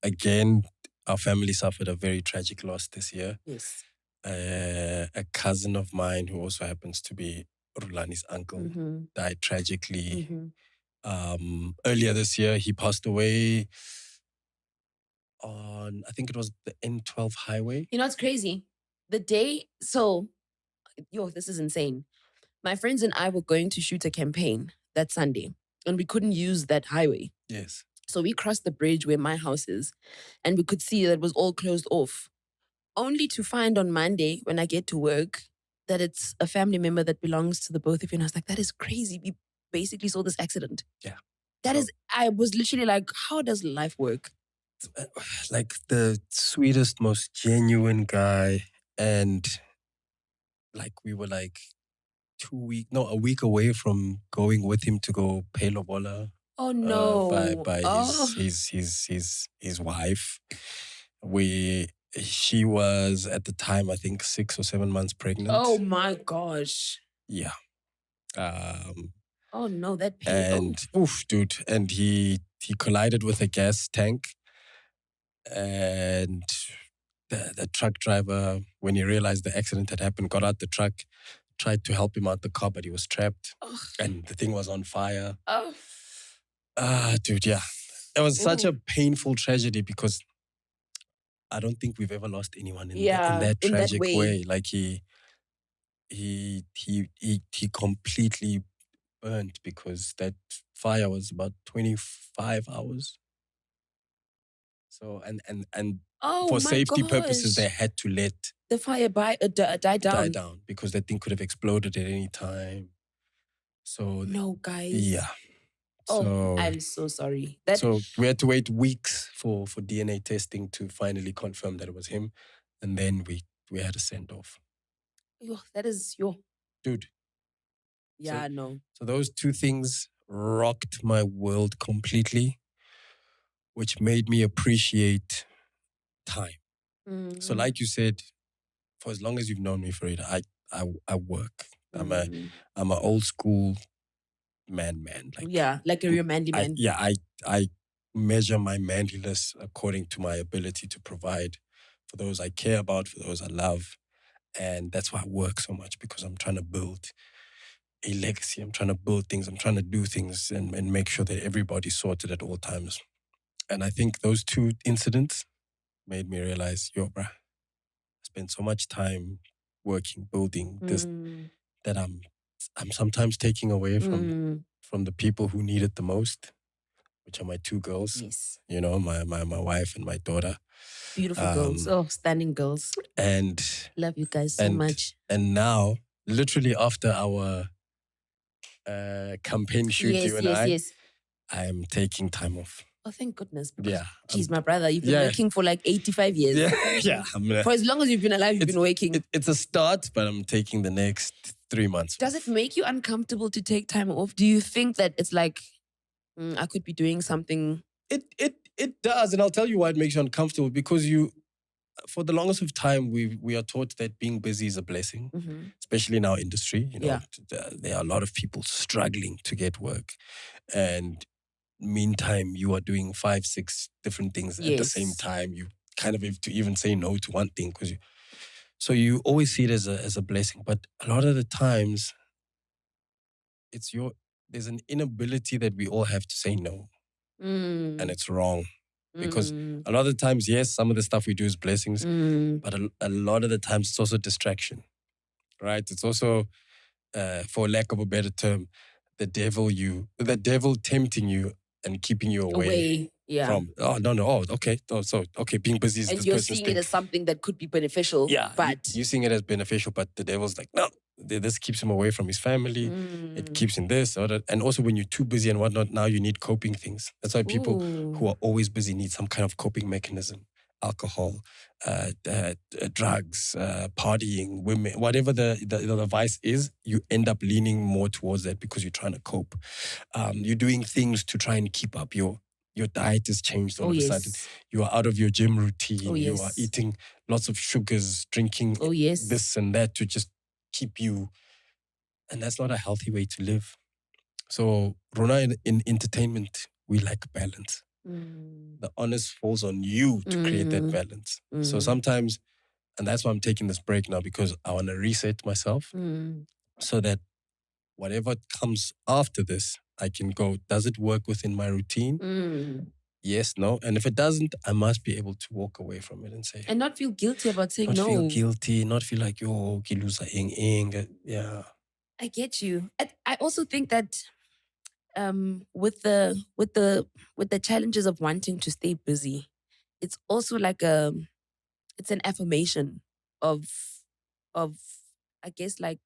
Again, our family suffered a very tragic loss this year. Yes. A cousin of mine who also happens to be Rulani's uncle died tragically. Earlier this year, he passed away on, I think it was the N12 highway. You know, it's crazy. This is insane. My friends and I were going to shoot a campaign that Sunday and we couldn't use that highway. Yes. So we crossed the bridge where my house is and we could see that it was all closed off. Only to find on Monday when I get to work that it's a family member that belongs to the both of you. And I was like, that is crazy. We basically saw this accident. Yeah. I was literally like, how does life work? Like the sweetest, most genuine guy. And like we were like a week away from going with him to go pay lobola Oh no. by his wife. She was at the time, I think, 6 or 7 months pregnant. Oh my gosh. Yeah. Oh no, that pain. And oof, dude. And he collided with a gas tank. And the truck driver, when he realized the accident had happened, got out the truck, tried to help him out the car, but he was trapped. And the thing was on fire. Dude, yeah. It was such a painful tragedy because I don't think we've ever lost anyone in that tragic way. Like he completely burnt because that fire was about 25 hours. So and for safety purposes, they had to let the fire die down because that thing could have exploded at any time. So no, guys. Yeah. So I'm so sorry. So we had to wait weeks for DNA testing to finally confirm that it was him, and then we had a send off. That is your dude. Yeah, no. So those two things rocked my world completely, which made me appreciate time. So like you said, for as long as you've known me, Farida, I work. I'm an old school man. Like a real manly man. I measure my manliness according to my ability to provide for those I care about, for those I love. And that's why I work so much, because I'm trying to build a legacy. I'm trying to build things. I'm trying to do things and make sure that everybody's sorted at all times. And I think those two incidents made me realize, bruh, I spent so much time working, building this, that I'm sometimes taking away from the people who need it the most, which are my two girls. Yes. You know, my wife and my daughter. Beautiful girls. Oh, stunning girls. And love you guys so much. And now, literally after our campaign shoot, I am taking time off. Oh, thank goodness. Yeah. Geez, my brother, you've been working for like 85 years. Yeah. For as long as you've been alive, you've been working. It's a start, but I'm taking the next 3 months. Does it make you uncomfortable to take time off? Do you think that it's like, I could be doing something? It does, and I'll tell you why it makes you uncomfortable. Because for the longest of time, we are taught that being busy is a blessing, especially in our industry. You know, there are a lot of people struggling to get work, and meantime, you are doing 5, 6 different things at the same time. You kind of have to even say no to one thing so you always see it as a blessing. But a lot of the times, there's an inability that we all have to say no. And it's wrong. Because a lot of the times, yes, some of the stuff we do is blessings, but a lot of the times it's also distraction, right? It's also, for lack of a better term, the devil tempting you and keeping you away. From, being busy is and this you're person's seeing thing. it as something that could be beneficial. Yeah, but you're seeing it as beneficial, but the devil's like, no, this keeps him away from his family. It keeps him this or that. And also when you're too busy and whatnot, now you need coping things. That's why people who are always busy need some kind of coping mechanism. Alcohol, drugs, partying, women, whatever the vice is, you end up leaning more towards that because you're trying to cope. You're doing things to try and keep up. Your diet has changed all of a sudden. You are out of your gym routine. You are eating lots of sugars, drinking this and that to just keep you. And that's not a healthy way to live. So, Rona, in entertainment, we like balance. The onus falls on you to create that balance. So sometimes, and that's why I'm taking this break now, because I want to reset myself so that whatever comes after this, I can go, does it work within my routine? Yes, no. And if it doesn't, I must be able to walk away from it and say. And not feel guilty about saying no. Not feel guilty, not feel like, yeah. I get you. I also think that with the challenges of wanting to stay busy, it's also like it's an affirmation of I guess, like,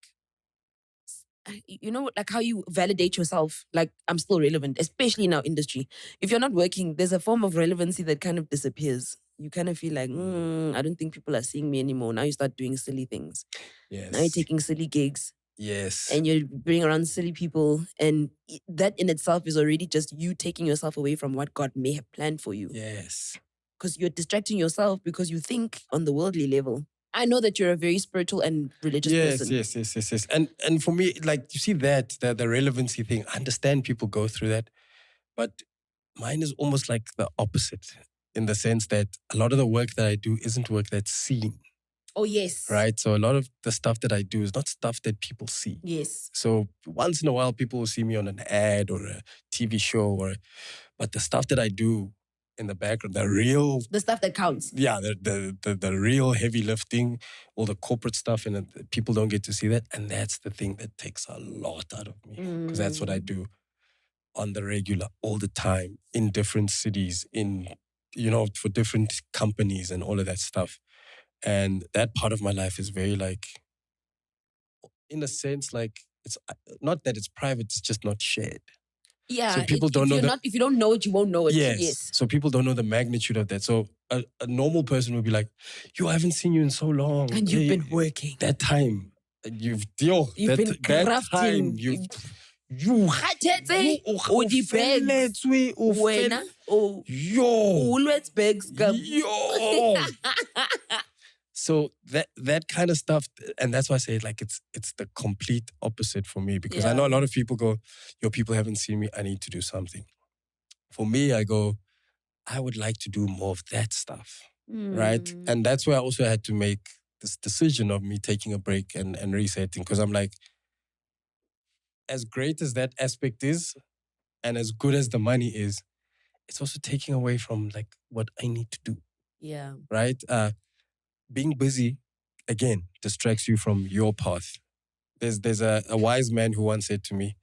like how you validate yourself. Like, I'm still relevant, especially in our industry. If you're not working, there's a form of relevancy that kind of disappears. You kind of feel like, I don't think people are seeing me anymore. Now you start doing silly things. Yes. Now you're taking silly gigs. Yes. And you're bringing around silly people. And that in itself is already just you taking yourself away from what God may have planned for you. Yes. Because you're distracting yourself because you think on the worldly level. I know that you're a very spiritual and religious person. Yes. And for me, like, you see that, the relevancy thing, I understand people go through that. But mine is almost like the opposite, in the sense that a lot of the work that I do isn't work that's seen. Oh, yes. Right? So a lot of the stuff that I do is not stuff that people see. Yes. So once in a while, people will see me on an ad or a TV show, but the stuff that I do in the background, the stuff that counts. Yeah, the real heavy lifting, all the corporate stuff, and people don't get to see that. And that's the thing that takes a lot out of me, because that's what I do on the regular, all the time, in different cities, for different companies and all of that stuff. And that part of my life is very, like, in a sense, like, it's not that it's private, it's just not shared. Yeah. So people don't know that. If you don't know it, you won't know it. Yes. So people don't know the magnitude of that. So a normal person would be like, "Yo, I haven't seen you in so long. And you've been working. That time. You've been crafting. You So that kind of stuff, and that's why I say, like, it's the complete opposite for me, because I know a lot of people go, "Yo, people haven't seen me, I need to do something." For me, I go, I would like to do more of that stuff, right? And that's where I also had to make this decision of me taking a break and resetting, because I'm like, as great as that aspect is, and as good as the money is, it's also taking away from, like, what I need to do. Yeah. Right? Being busy, again, distracts you from your path. There's a wise man who once said to me,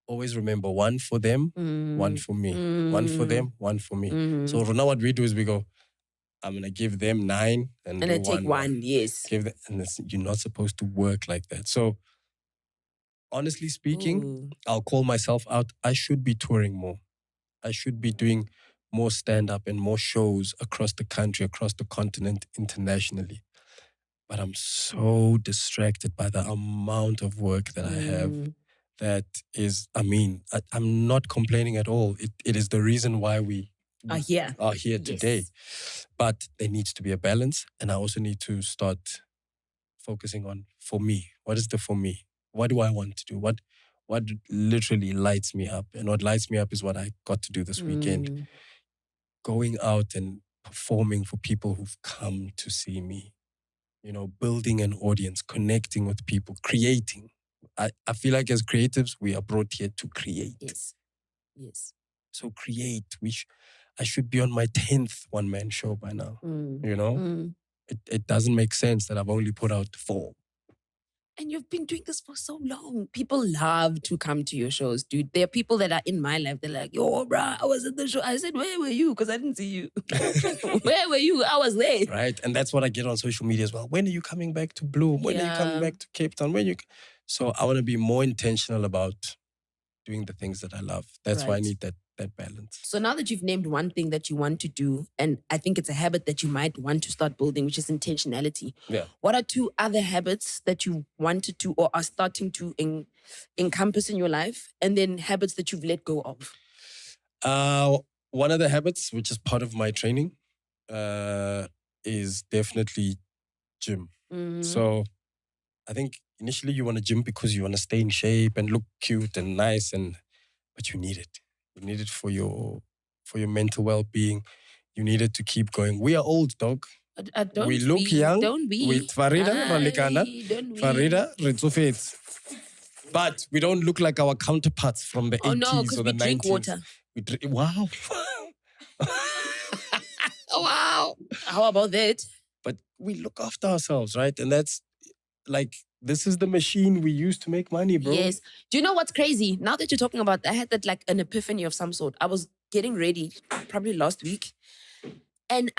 always remember, one for them, one for me. One for them, one for me. So now what we do is we go, I'm going to give them 9 and then take one. Yes. You're not supposed to work like that. So honestly speaking, I'll call myself out. I should be touring more. I should be doing more stand-up and more shows across the country, across the continent, internationally. But I'm so distracted by the amount of work that I have. That is, I'm not complaining at all. It is the reason why we are here today. But there needs to be a balance, and I also need to start focusing on, for me, what is the for me? What do I want to do? What literally lights me up? And what lights me up is what I got to do this weekend. Going out and performing for people who've come to see me. Building an audience, connecting with people, creating. I feel like as creatives, we are brought here to create. Yes. So create. I should be on my 10th one-man show by now. It doesn't make sense that I've only put out 4. And you've been doing this for so long. People love to come to your shows, dude. There are people that are in my life. They're like, "Yo, bruh, I was at the show." I said, "Where were you?" Because I didn't see you. Where were you? I was there. Right. And that's what I get on social media as well. When are you coming back to Bloom? When are you coming back to Cape Town? So I want to be more intentional about doing the things that I love. That's why I need that balance. So now that you've named one thing that you want to do, and I think it's a habit that you might want to start building, which is intentionality. Yeah. What are 2 other habits that you wanted to or are starting to encompass in your life? And then habits that you've let go of? One of the habits, which is part of my training, is definitely gym. So I think initially you want to gym because you want to stay in shape and look cute and nice, but you need it. You need it for your mental well-being. You need it to keep going. We are old, dog. We look young. Don't we? With Farida, Farida, but we don't look like our counterparts from the 80s or the 90s. Drink water. Wow. Wow. How about that? But we look after ourselves, right? And that's like, this is the machine we use to make money, bro. Yes. Do you know what's crazy? Now that you're talking about that, I had that, like, an epiphany of some sort. I was getting ready probably last week. And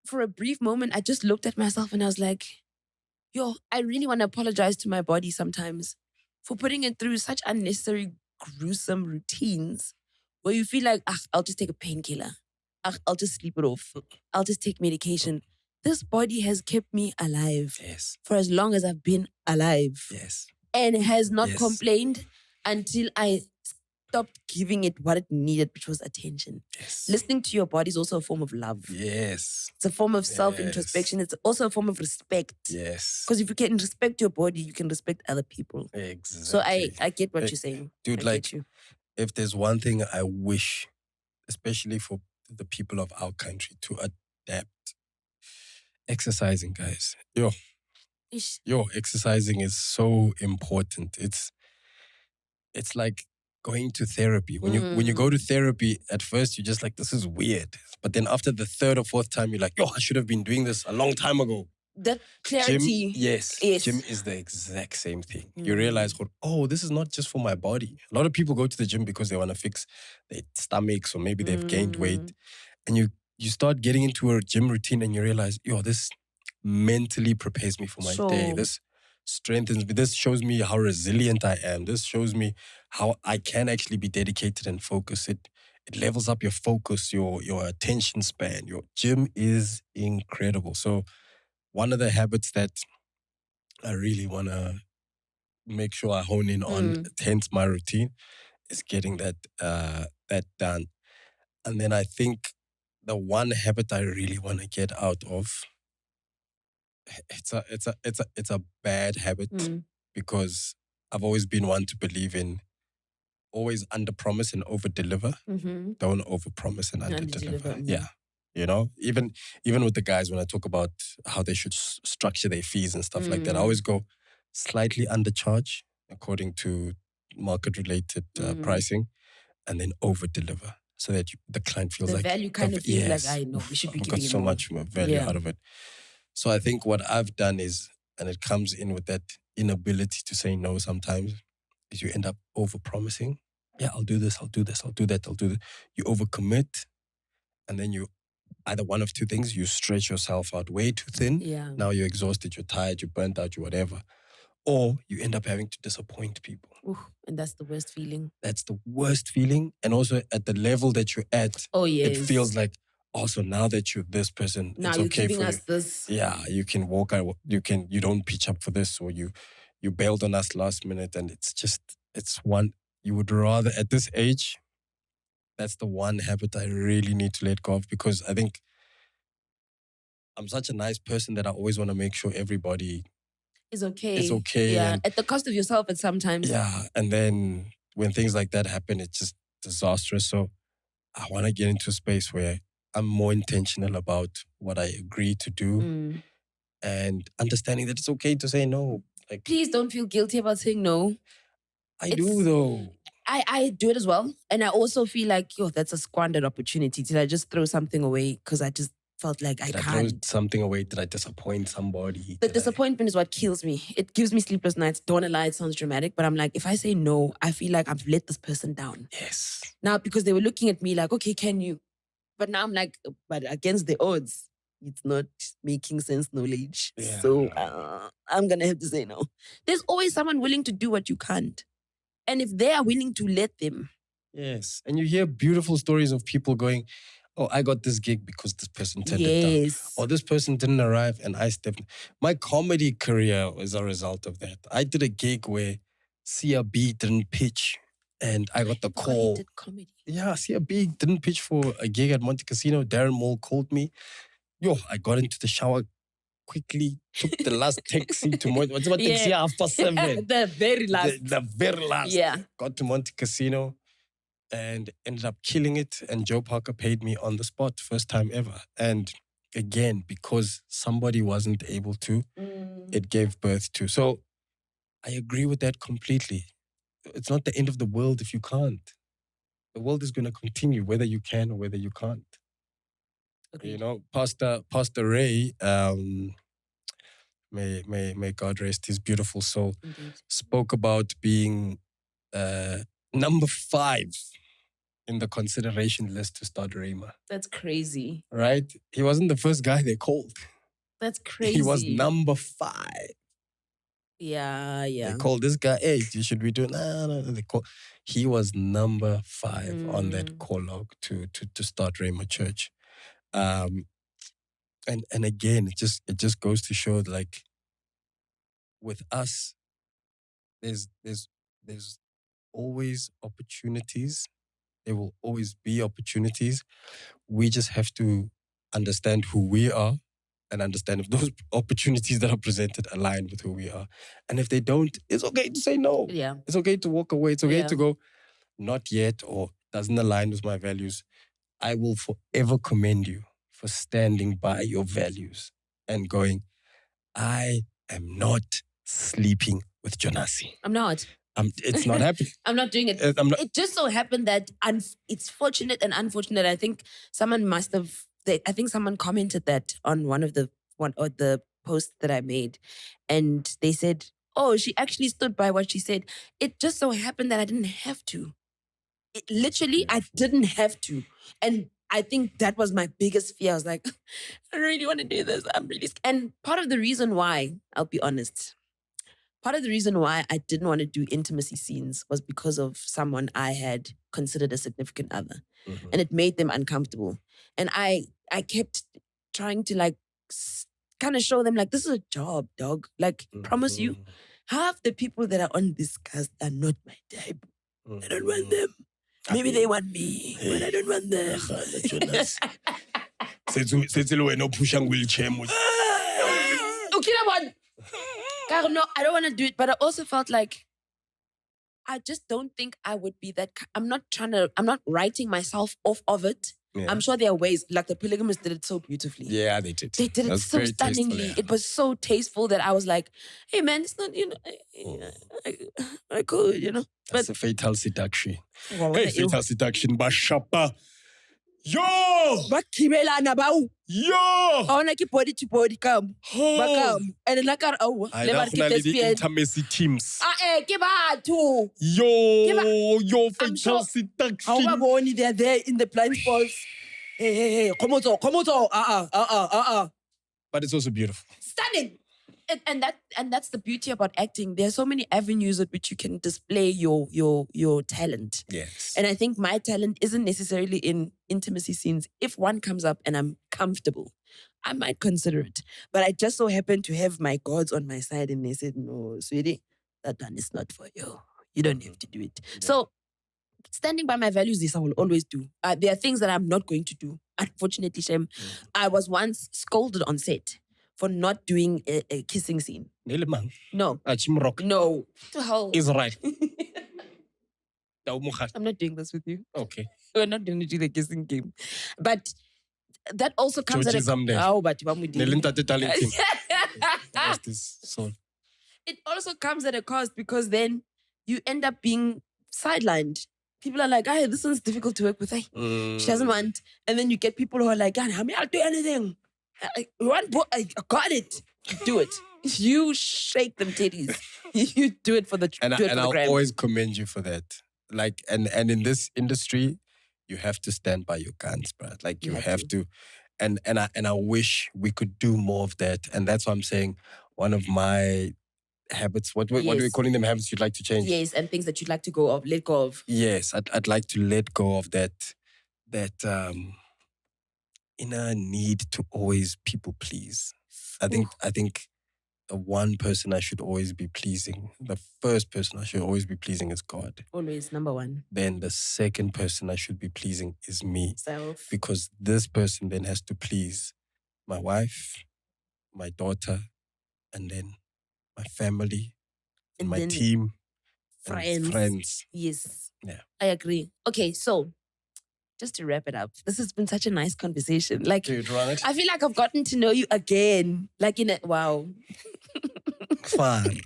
for a brief moment, I just looked at myself and I was like, I really want to apologize to my body sometimes for putting it through such unnecessary, gruesome routines where you feel like, I'll just take a painkiller. I'll just sleep it off. I'll just take medication. This body has kept me alive Yes. for as long as I've been alive. Yes. And has not Yes. complained until I stopped giving it what it needed, which was attention. Yes. Listening to your body is also a form of love. Yes. It's a form of self-introspection. It's also a form of respect. Yes. Because if you can respect your body, you can respect other people. Exactly. So I get what you're saying. Dude, I like, get you. if there's one thing I wish, especially for the people of our country, to adapt, exercising, guys. Exercising is so important. It's like going to therapy. When you go to therapy, at first you're just like, this is weird. But then after the third or fourth time, you're like, I should have been doing this a long time ago. That clarity. Gym is the exact same thing. You realize, this is not just for my body. A lot of people go to the gym because they want to fix their stomachs or maybe they've gained weight. And you start getting into a gym routine and you realize, this mentally prepares me for my day. This strengthens me. This shows me how resilient I am. This shows me how I can actually be dedicated and focused. It levels up your focus, your attention span. Your gym is incredible. So one of the habits that I really want to make sure I hone in on, hence my routine, is getting that done. And then I think the one habit I really want to get out of, it's a bad habit because I've always been one to believe in always under promise and over deliver. Don't over promise and under deliver. Yeah. You know, even with the guys, when I talk about how they should structure their fees and stuff like that, I always go slightly undercharge according to market-related pricing, and then over-deliver so that the client feels the like value kind of feels like, I know we should be giving got so much more value out of it. So I think what I've done is, and it comes in with that inability to say no sometimes, is you end up over-promising. Yeah, I'll do this, I'll do this, I'll do that, I'll do this. You overcommit, and then you either one of two things, you stretch yourself out way too thin. Yeah. Now you're exhausted, you're tired, you're burnt out, you're whatever. Or you end up having to disappoint people. Ooh, and that's the worst feeling. That's the worst feeling. And also at the level that you're at, it feels like, also now that you're this person, now it's you're okay giving for us you. this. Yeah, you can walk out, you don't pitch up for this, or you bailed on us last minute, and it's one, you would rather, at this age, that's the one habit I really need to let go of, because I think I'm such a nice person that I always want to make sure everybody is okay. It's okay. Yeah, and, at the cost of yourself at sometimes. Yeah, and then when things like that happen, it's just disastrous. So I want to get into a space where I'm more intentional about what I agree to do and understanding that it's okay to say no. Like, please don't feel guilty about saying no. I do though. I do it as well. And I also feel like, that's a squandered opportunity. Did I just throw something away because I just felt like I can't? Did I throw something away? Did I disappoint somebody? The disappointment is what kills me. It gives me sleepless nights. Don't wanna lie, it sounds dramatic, but I'm like, if I say no, I feel like I've let this person down. Yes. Now, because they were looking at me like, okay, can you? But now I'm like, but against the odds, it's not making sense knowledge. Yeah. So I'm going to have to say no. There's always someone willing to do what you can't. And if they are willing to let them. Yes. And you hear beautiful stories of people going, oh, I got this gig because this person turned it down. Or this person didn't arrive and I stepped. My comedy career was a result of that. I did a gig where CRB didn't pitch and I got the call. You did comedy? Yeah, CRB didn't pitch for a gig at Monte Casino. Darren Moll called me. I got into the shower quickly, took the last taxi to Monte. What's about taxi after 7? The very last. The very last. Yeah. Got to Monte Casino and ended up killing it. And Joe Parker paid me on the spot, first time ever. And again, because somebody wasn't able to, it gave birth to. So I agree with that completely. It's not the end of the world if you can't. The world is going to continue whether you can or whether you can't. Okay. You know, Pastor Ray, may God rest his beautiful soul, spoke about being number 5 in the consideration list to start Rhema. That's crazy. Right? He wasn't the first guy they called. That's crazy. He was number 5. Yeah. They call this guy, hey, should we do? No. He was number 5 on that call log to start Rhema Church. And again, it just goes to show like with us, there's always opportunities. There will always be opportunities. We just have to understand who we are and understand if those opportunities that are presented align with who we are. And if they don't, it's okay to say no. Yeah. It's okay to walk away. It's okay to go, not yet, or doesn't align with my values. I will forever commend you for standing by your values and going, I am not sleeping with Jonasi. I'm not. It's not happening. I'm not doing it. It just so happened that it's fortunate and unfortunate. I think someone someone commented that on one of the posts that I made, and they said, "Oh, she actually stood by what she said." It just so happened that I didn't have to. I didn't have to, and I think that was my biggest fear. I was like, I really want to do this. I'm really scared. And part of the reason why, I'll be honest. Part of the reason why I didn't want to do intimacy scenes was because of someone I had considered a significant other. Mm-hmm. And it made them uncomfortable. And I kept trying to like kind of show them like, this is a job, dog. Like, promise you, half the people that are on this cast are not my type. I don't want them. Maybe they want me, but I don't want them. No, I don't want to do it, but I also felt like I just don't think I would be that. I'm not writing myself off of it. Yeah. I'm sure there are ways, like the polygamists did it so beautifully. Yeah, they did. They did it so stunningly. Tasteful, yeah. It was so tasteful that I was like, hey man, it's not, I could, That's a fatal seduction. Hey, fatal seduction, Bashapa. Yo! Bakibelana bau. Yo! Ona ki body to body come. Bakam. And then nakar awu. Never the intimacy teams. Ke batho. Yo, fatal seduction. How boni they're there in the blind spots. Hey, come on. But it's also beautiful. Stunning. And that's the beauty about acting. There are so many avenues at which you can display your talent. Yes. And I think my talent isn't necessarily in intimacy scenes. If one comes up and I'm comfortable, I might consider it. But I just so happen to have my gods on my side, and they said, no, sweetie, that one is not for you. You don't have to do it. Yeah. So standing by my values, this I will always do. There are things that I'm not going to do. Unfortunately, Shem, I was once scolded on set for not doing a kissing scene. No. No. To hell. Is right. I'm not doing this with you. Okay. We're not going to do the kissing game. But that also comes at a... It also comes at a cost, because then you end up being sidelined. People are like, hey, this one's difficult to work with. Hey, she doesn't want. And then you get people who are like, I'll do anything. I got it. Do it. You shake them titties. You do it for the and I'll always commend you for that. Like, and in this industry, you have to stand by your guns, bro. Like, you have to. And I wish we could do more of that. And that's why I'm saying one of my habits. What are we calling them? Habits you'd like to change? Yes, and things that you'd like to let go of. Yes, I'd like to let go of that inner need to always people please. I think the one person I should always be pleasing, the first person I should always be pleasing is God. Always, number one. Then the second person I should be pleasing is me. Self. Because this person then has to please my wife, my daughter, and then my family, and my team, friends. And friends. Yes. Yeah. I agree. Okay, so just to wrap it up, this has been such a nice conversation. Like, dude, right? I feel like I've gotten to know you again. Like wow. Fun.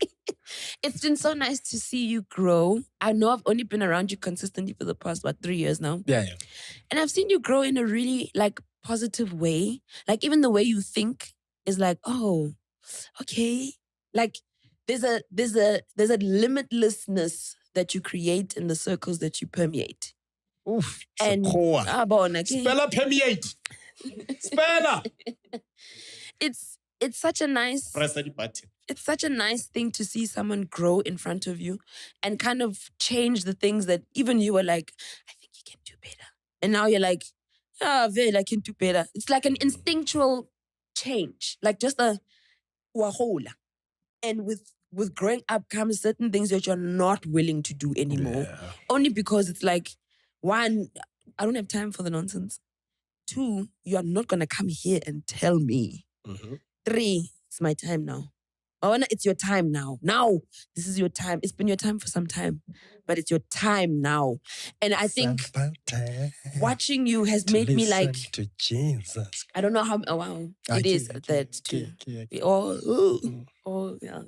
It's been so nice to see you grow. I know I've only been around you consistently for the past, 3 years now? Yeah. And I've seen you grow in a really, positive way. Like, even the way you think is like, oh, okay. Like, there's a limitlessness that you create in the circles that you permeate. Oof. And Speller permeate. Speller. It's such a nice... Press the button. it's such a nice thing to see someone grow in front of you and kind of change the things that even you were like, I think you can do better. And now you're like, Vele, I can do better. It's like an instinctual change, like just a wahola. And with growing up comes certain things that you're not willing to do anymore. Yeah. Only because it's like, one, I don't have time for the nonsense. Two, you are not going to come here and tell me. Mm-hmm. Three, it's my time now. Mawana, it's your time now. Now, this is your time. It's been your time for some time, but it's your time now. And I think watching you has made me like, to Jesus. I don't know how, oh wow, it is that too. We all, yeah.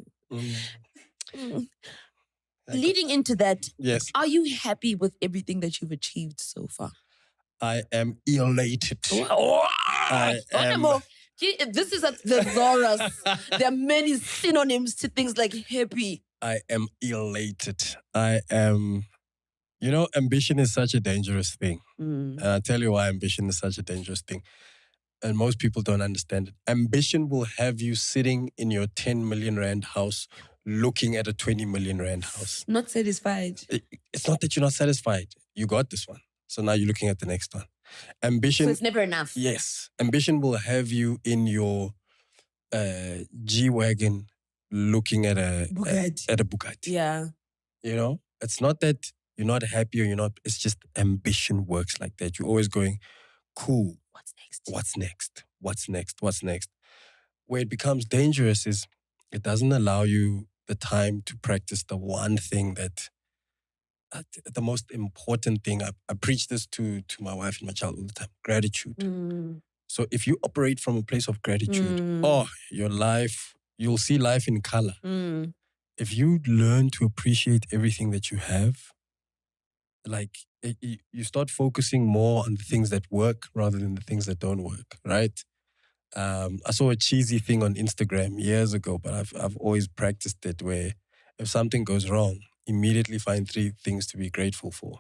Leading into that, Yes, are you happy with everything that you've achieved so far? I am elated. I am. This is a thesaurus. There are many synonyms to things like happy. I am elated. I am, ambition is such a dangerous thing. And I'll tell you why ambition is such a dangerous thing. And most people don't understand it. Ambition will have you sitting in your 10 million rand house looking at a 20 million rand house. Not satisfied. It's not that you're not satisfied. You got this one. So now you're looking at the next one. Ambition. So it's never enough. Yes. Ambition will have you in your G-Wagon looking at a Bugatti. Yeah. It's not that you're not happy or you're not, it's just ambition works like that. You're always going, cool. What's next? What's next? What's next? What's next? Where it becomes dangerous is it doesn't allow you the time to practice the one thing that, the most important thing. I preach this to my wife and my child all the time, gratitude. So if you operate from a place of gratitude, your life, you'll see life in color. If you learn to appreciate everything that you have, like you start focusing more on the things that work rather than the things that don't work, right? I saw a cheesy thing on Instagram years ago, but I've always practiced it where if something goes wrong, immediately find 3 things to be grateful for.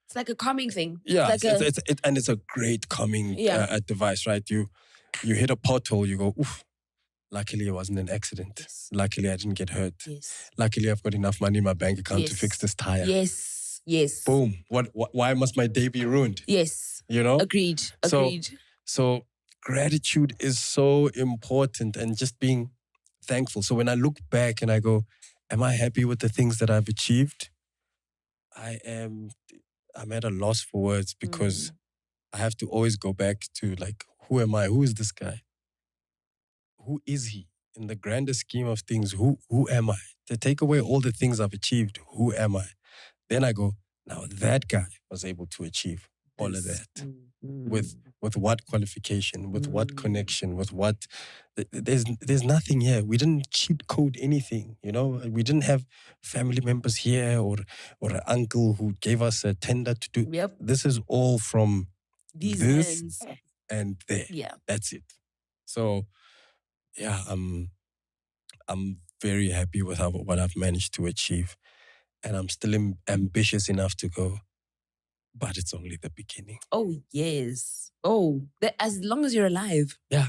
It's like a calming thing. Yeah, it's like it's a great calming device, right? You hit a pothole, you go, oof. Luckily, it wasn't an accident. Yes. Luckily, I didn't get hurt. Yes. Luckily, I've got enough money in my bank account to fix this tire. Yes. Yes. Boom. Why must my day be ruined? Yes. Agreed. Agreed. So gratitude is so important and just being thankful. So when I look back and I go, am I happy with the things that I've achieved? I'm at a loss for words because I have to always go back to like, who am I? Who is this guy? Who is he? In the grander scheme of things, who am I? To take away all the things I've achieved, who am I? Then I go, now that guy was able to achieve all of that. With what qualification, with what connection, with what... There's nothing here. We didn't cheat code anything, We didn't have family members here or an uncle who gave us a tender to do. Yep. This is all from These this ends. and there. Yeah. That's it. So, yeah, I'm very happy with what I've managed to achieve. And I'm still ambitious enough to go, but it's only the beginning. Oh, yes. Oh, as long as you're alive. Yeah.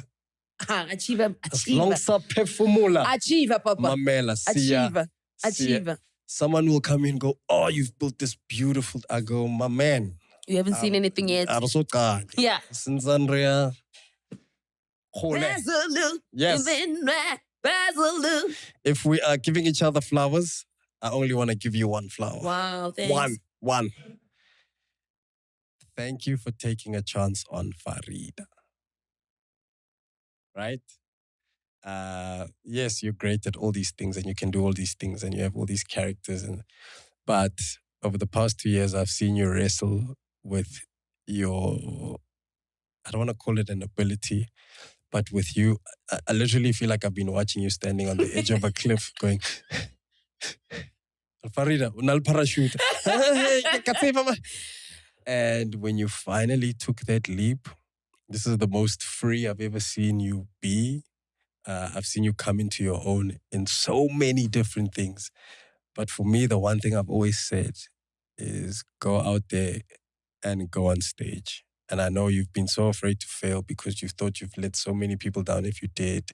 Achieve. As long as I performula. Achieve, Papa. Mamela, Achieve. Someone will come in and go, oh, you've built this beautiful... I go, my man. You haven't seen anything yet. I'm so God. Yeah. Since Andrea. Basilou. Yes. Basilou. If we are giving each other flowers, I only want to give you one flower. Wow, thanks. One. Thank you for taking a chance on Farida. Right? Yes, you're great at all these things and you can do all these things and you have all these characters. But over the past 2 years, I've seen you wrestle with your, I don't want to call it an ability, but with you, I literally feel like I've been watching you standing on the edge of a cliff going, Farida, unal parachute. And when you finally took that leap, this is the most free I've ever seen you be. I've seen you come into your own in so many different things. But for me, the one thing I've always said is go out there and go on stage. And I know you've been so afraid to fail because you thought you've let so many people down. If you did,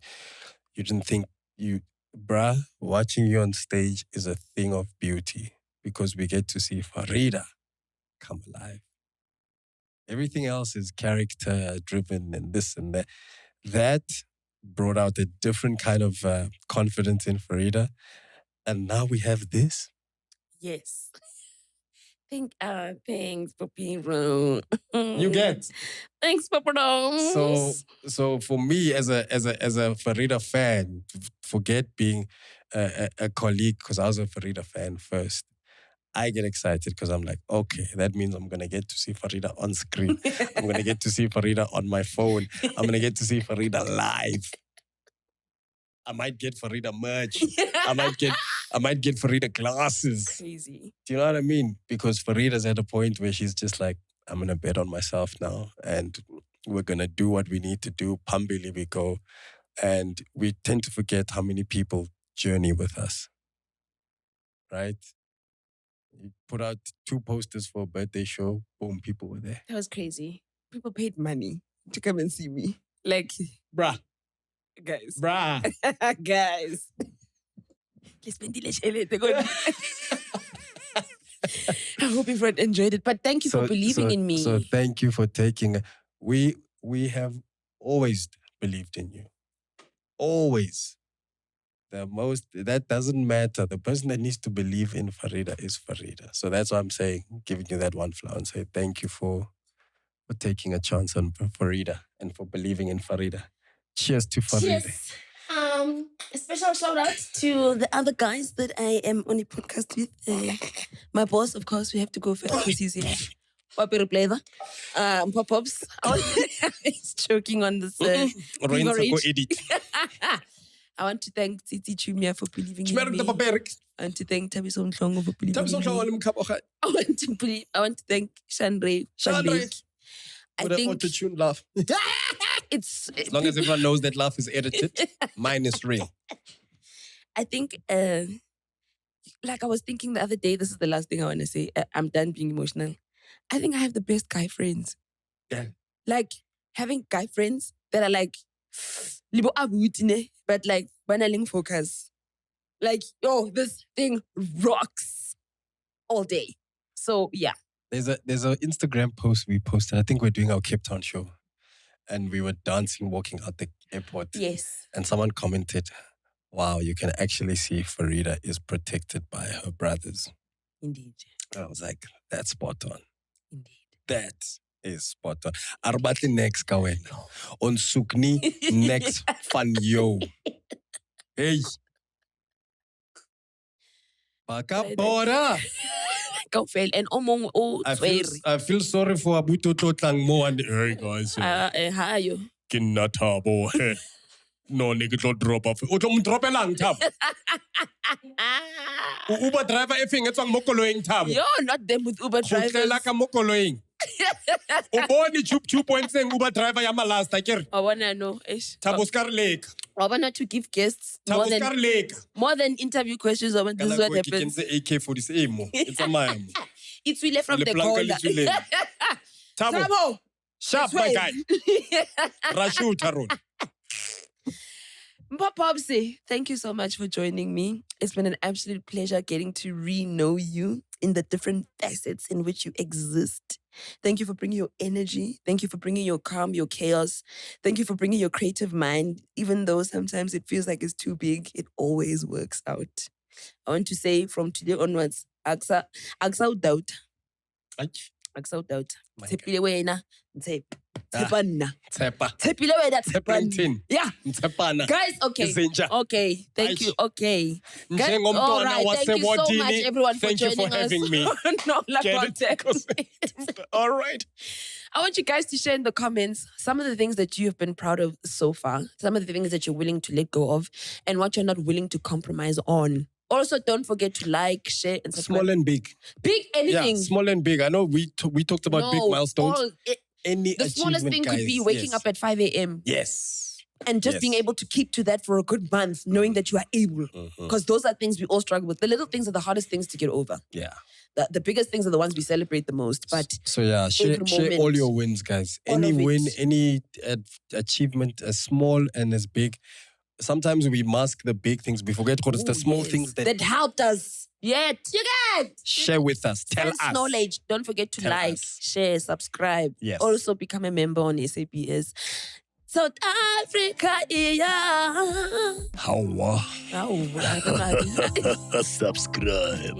you didn't think bruh, watching you on stage is a thing of beauty because we get to see Farida come alive. Everything else is character driven and this and that. That brought out a different kind of confidence in Farida. And now we have this. Yes. Thanks for being rude. You get. Thanks, Papa. So for me as a Farida fan, forget being a colleague because I was a Farida fan first. I get excited because I'm like, okay, that means I'm gonna get to see Farida on screen. I'm gonna get to see Farida on my phone. I'm gonna get to see Farida live. I might get Farida merch. I might get Farida glasses. Crazy. Do you know what I mean? Because Farida's at a point where she's just like, I'm gonna bet on myself now, and we're gonna do what we need to do. Pambili we go, and we tend to forget how many people journey with us. Right? You put out 2 posters for a birthday show. Boom, people were there. That was crazy. People paid money to come and see me. Like, bruh. Guys. Bruh. Guys. I hope everyone enjoyed it. But thank you for believing in me. So thank you for taking. We have always believed in you. Always. That doesn't matter. The person that needs to believe in Farida is Farida. So that's why I'm saying, giving you that one flower and say thank you for taking a chance on Farida and for believing in Farida. Cheers to Farida. Cheers. A special shout out to the other guys that I am on the podcast with. My boss, of course, we have to go first because he's here. Papi Pleva. Mpho Popps. He's choking on this. I want to thank Titi Chumia for believing in me. I want to thank Tabiso Mhlongo for believing in me. I want to thank Shandre. I think auto-tune laugh. It's as long as everyone knows that laugh is edited, mine is real. I think, like I was thinking the other day, this is the last thing I want to say. I'm done being emotional. I think I have the best guy friends. Yeah. Like having guy friends that are like, but like banaling focus. Like, oh, this thing rocks all day. So yeah. There's an Instagram post we posted. I think we're doing our Cape Town show. And we were dancing, walking out the airport. Yes. And someone commented, wow, you can actually see Farida is protected by her brothers. Indeed. I was like, that's spot on. Indeed. That is spot on. Arbati next kawen. On sukni next fan yo. Hey. Baka bora. Go fail and omong I feel sorry for Abuto Totlang mo and hey guys. Hi yo. Kinatabo. No nigga drop off. O tlo drop lang tab. Uber driver effing etsang mo koloing tab. Yo, not them with Uber drivers. Khotlela ka mo koloing. O bone chup points Uber driver ya malasta kere. I wanna know. Taboskar Lake. I want to give guests more than interview questions. This is what happens. AK-47. It's a man. It's Wile from the corner. Tabo. Sharp, my guy. Rashu Tarun. Mpho Popps, thank you so much for joining me. It's been an absolute pleasure getting to re-know you in the different facets in which you exist. Thank you for bringing your energy. Thank you for bringing your calm, your chaos. Thank you for bringing your creative mind. Even though sometimes it feels like it's too big, it always works out. I want to say from today onwards, Aksa doubt. Aksa doubt. Tepile wena, Tepana. Tepile wena, Tepana. Yeah. Guys, okay. Okay. Thank you. Okay. Guys, all right. Thank you so much, everyone, for joining us. Thank you for having me. All right. I want you guys to share in the comments some of the things that you have been proud of so far, some of the things that you're willing to let go of, and what you're not willing to compromise on. Also, don't forget to like, share, and subscribe. Small and big. Big anything. Yeah, small and big. I know we talked about big milestones. The smallest thing could be waking up at 5 a.m. Yes. And just being able to keep to that for a good month, knowing that you are able. Because those are things we all struggle with. The little things are the hardest things to get over. Yeah. The biggest things are the ones we celebrate the most. But so yeah, share all your wins, guys. Any win, any achievement, as small and as big, sometimes we mask the big things. We forget what it's the small things that helped us. Yet you get. share with us. Tell Sense us. knowledge. Don't forget to Tell like, us. share, subscribe. Yes. Also become a member on SABS. South Africa, yeah. How? Oh, I don't know. Subscribe.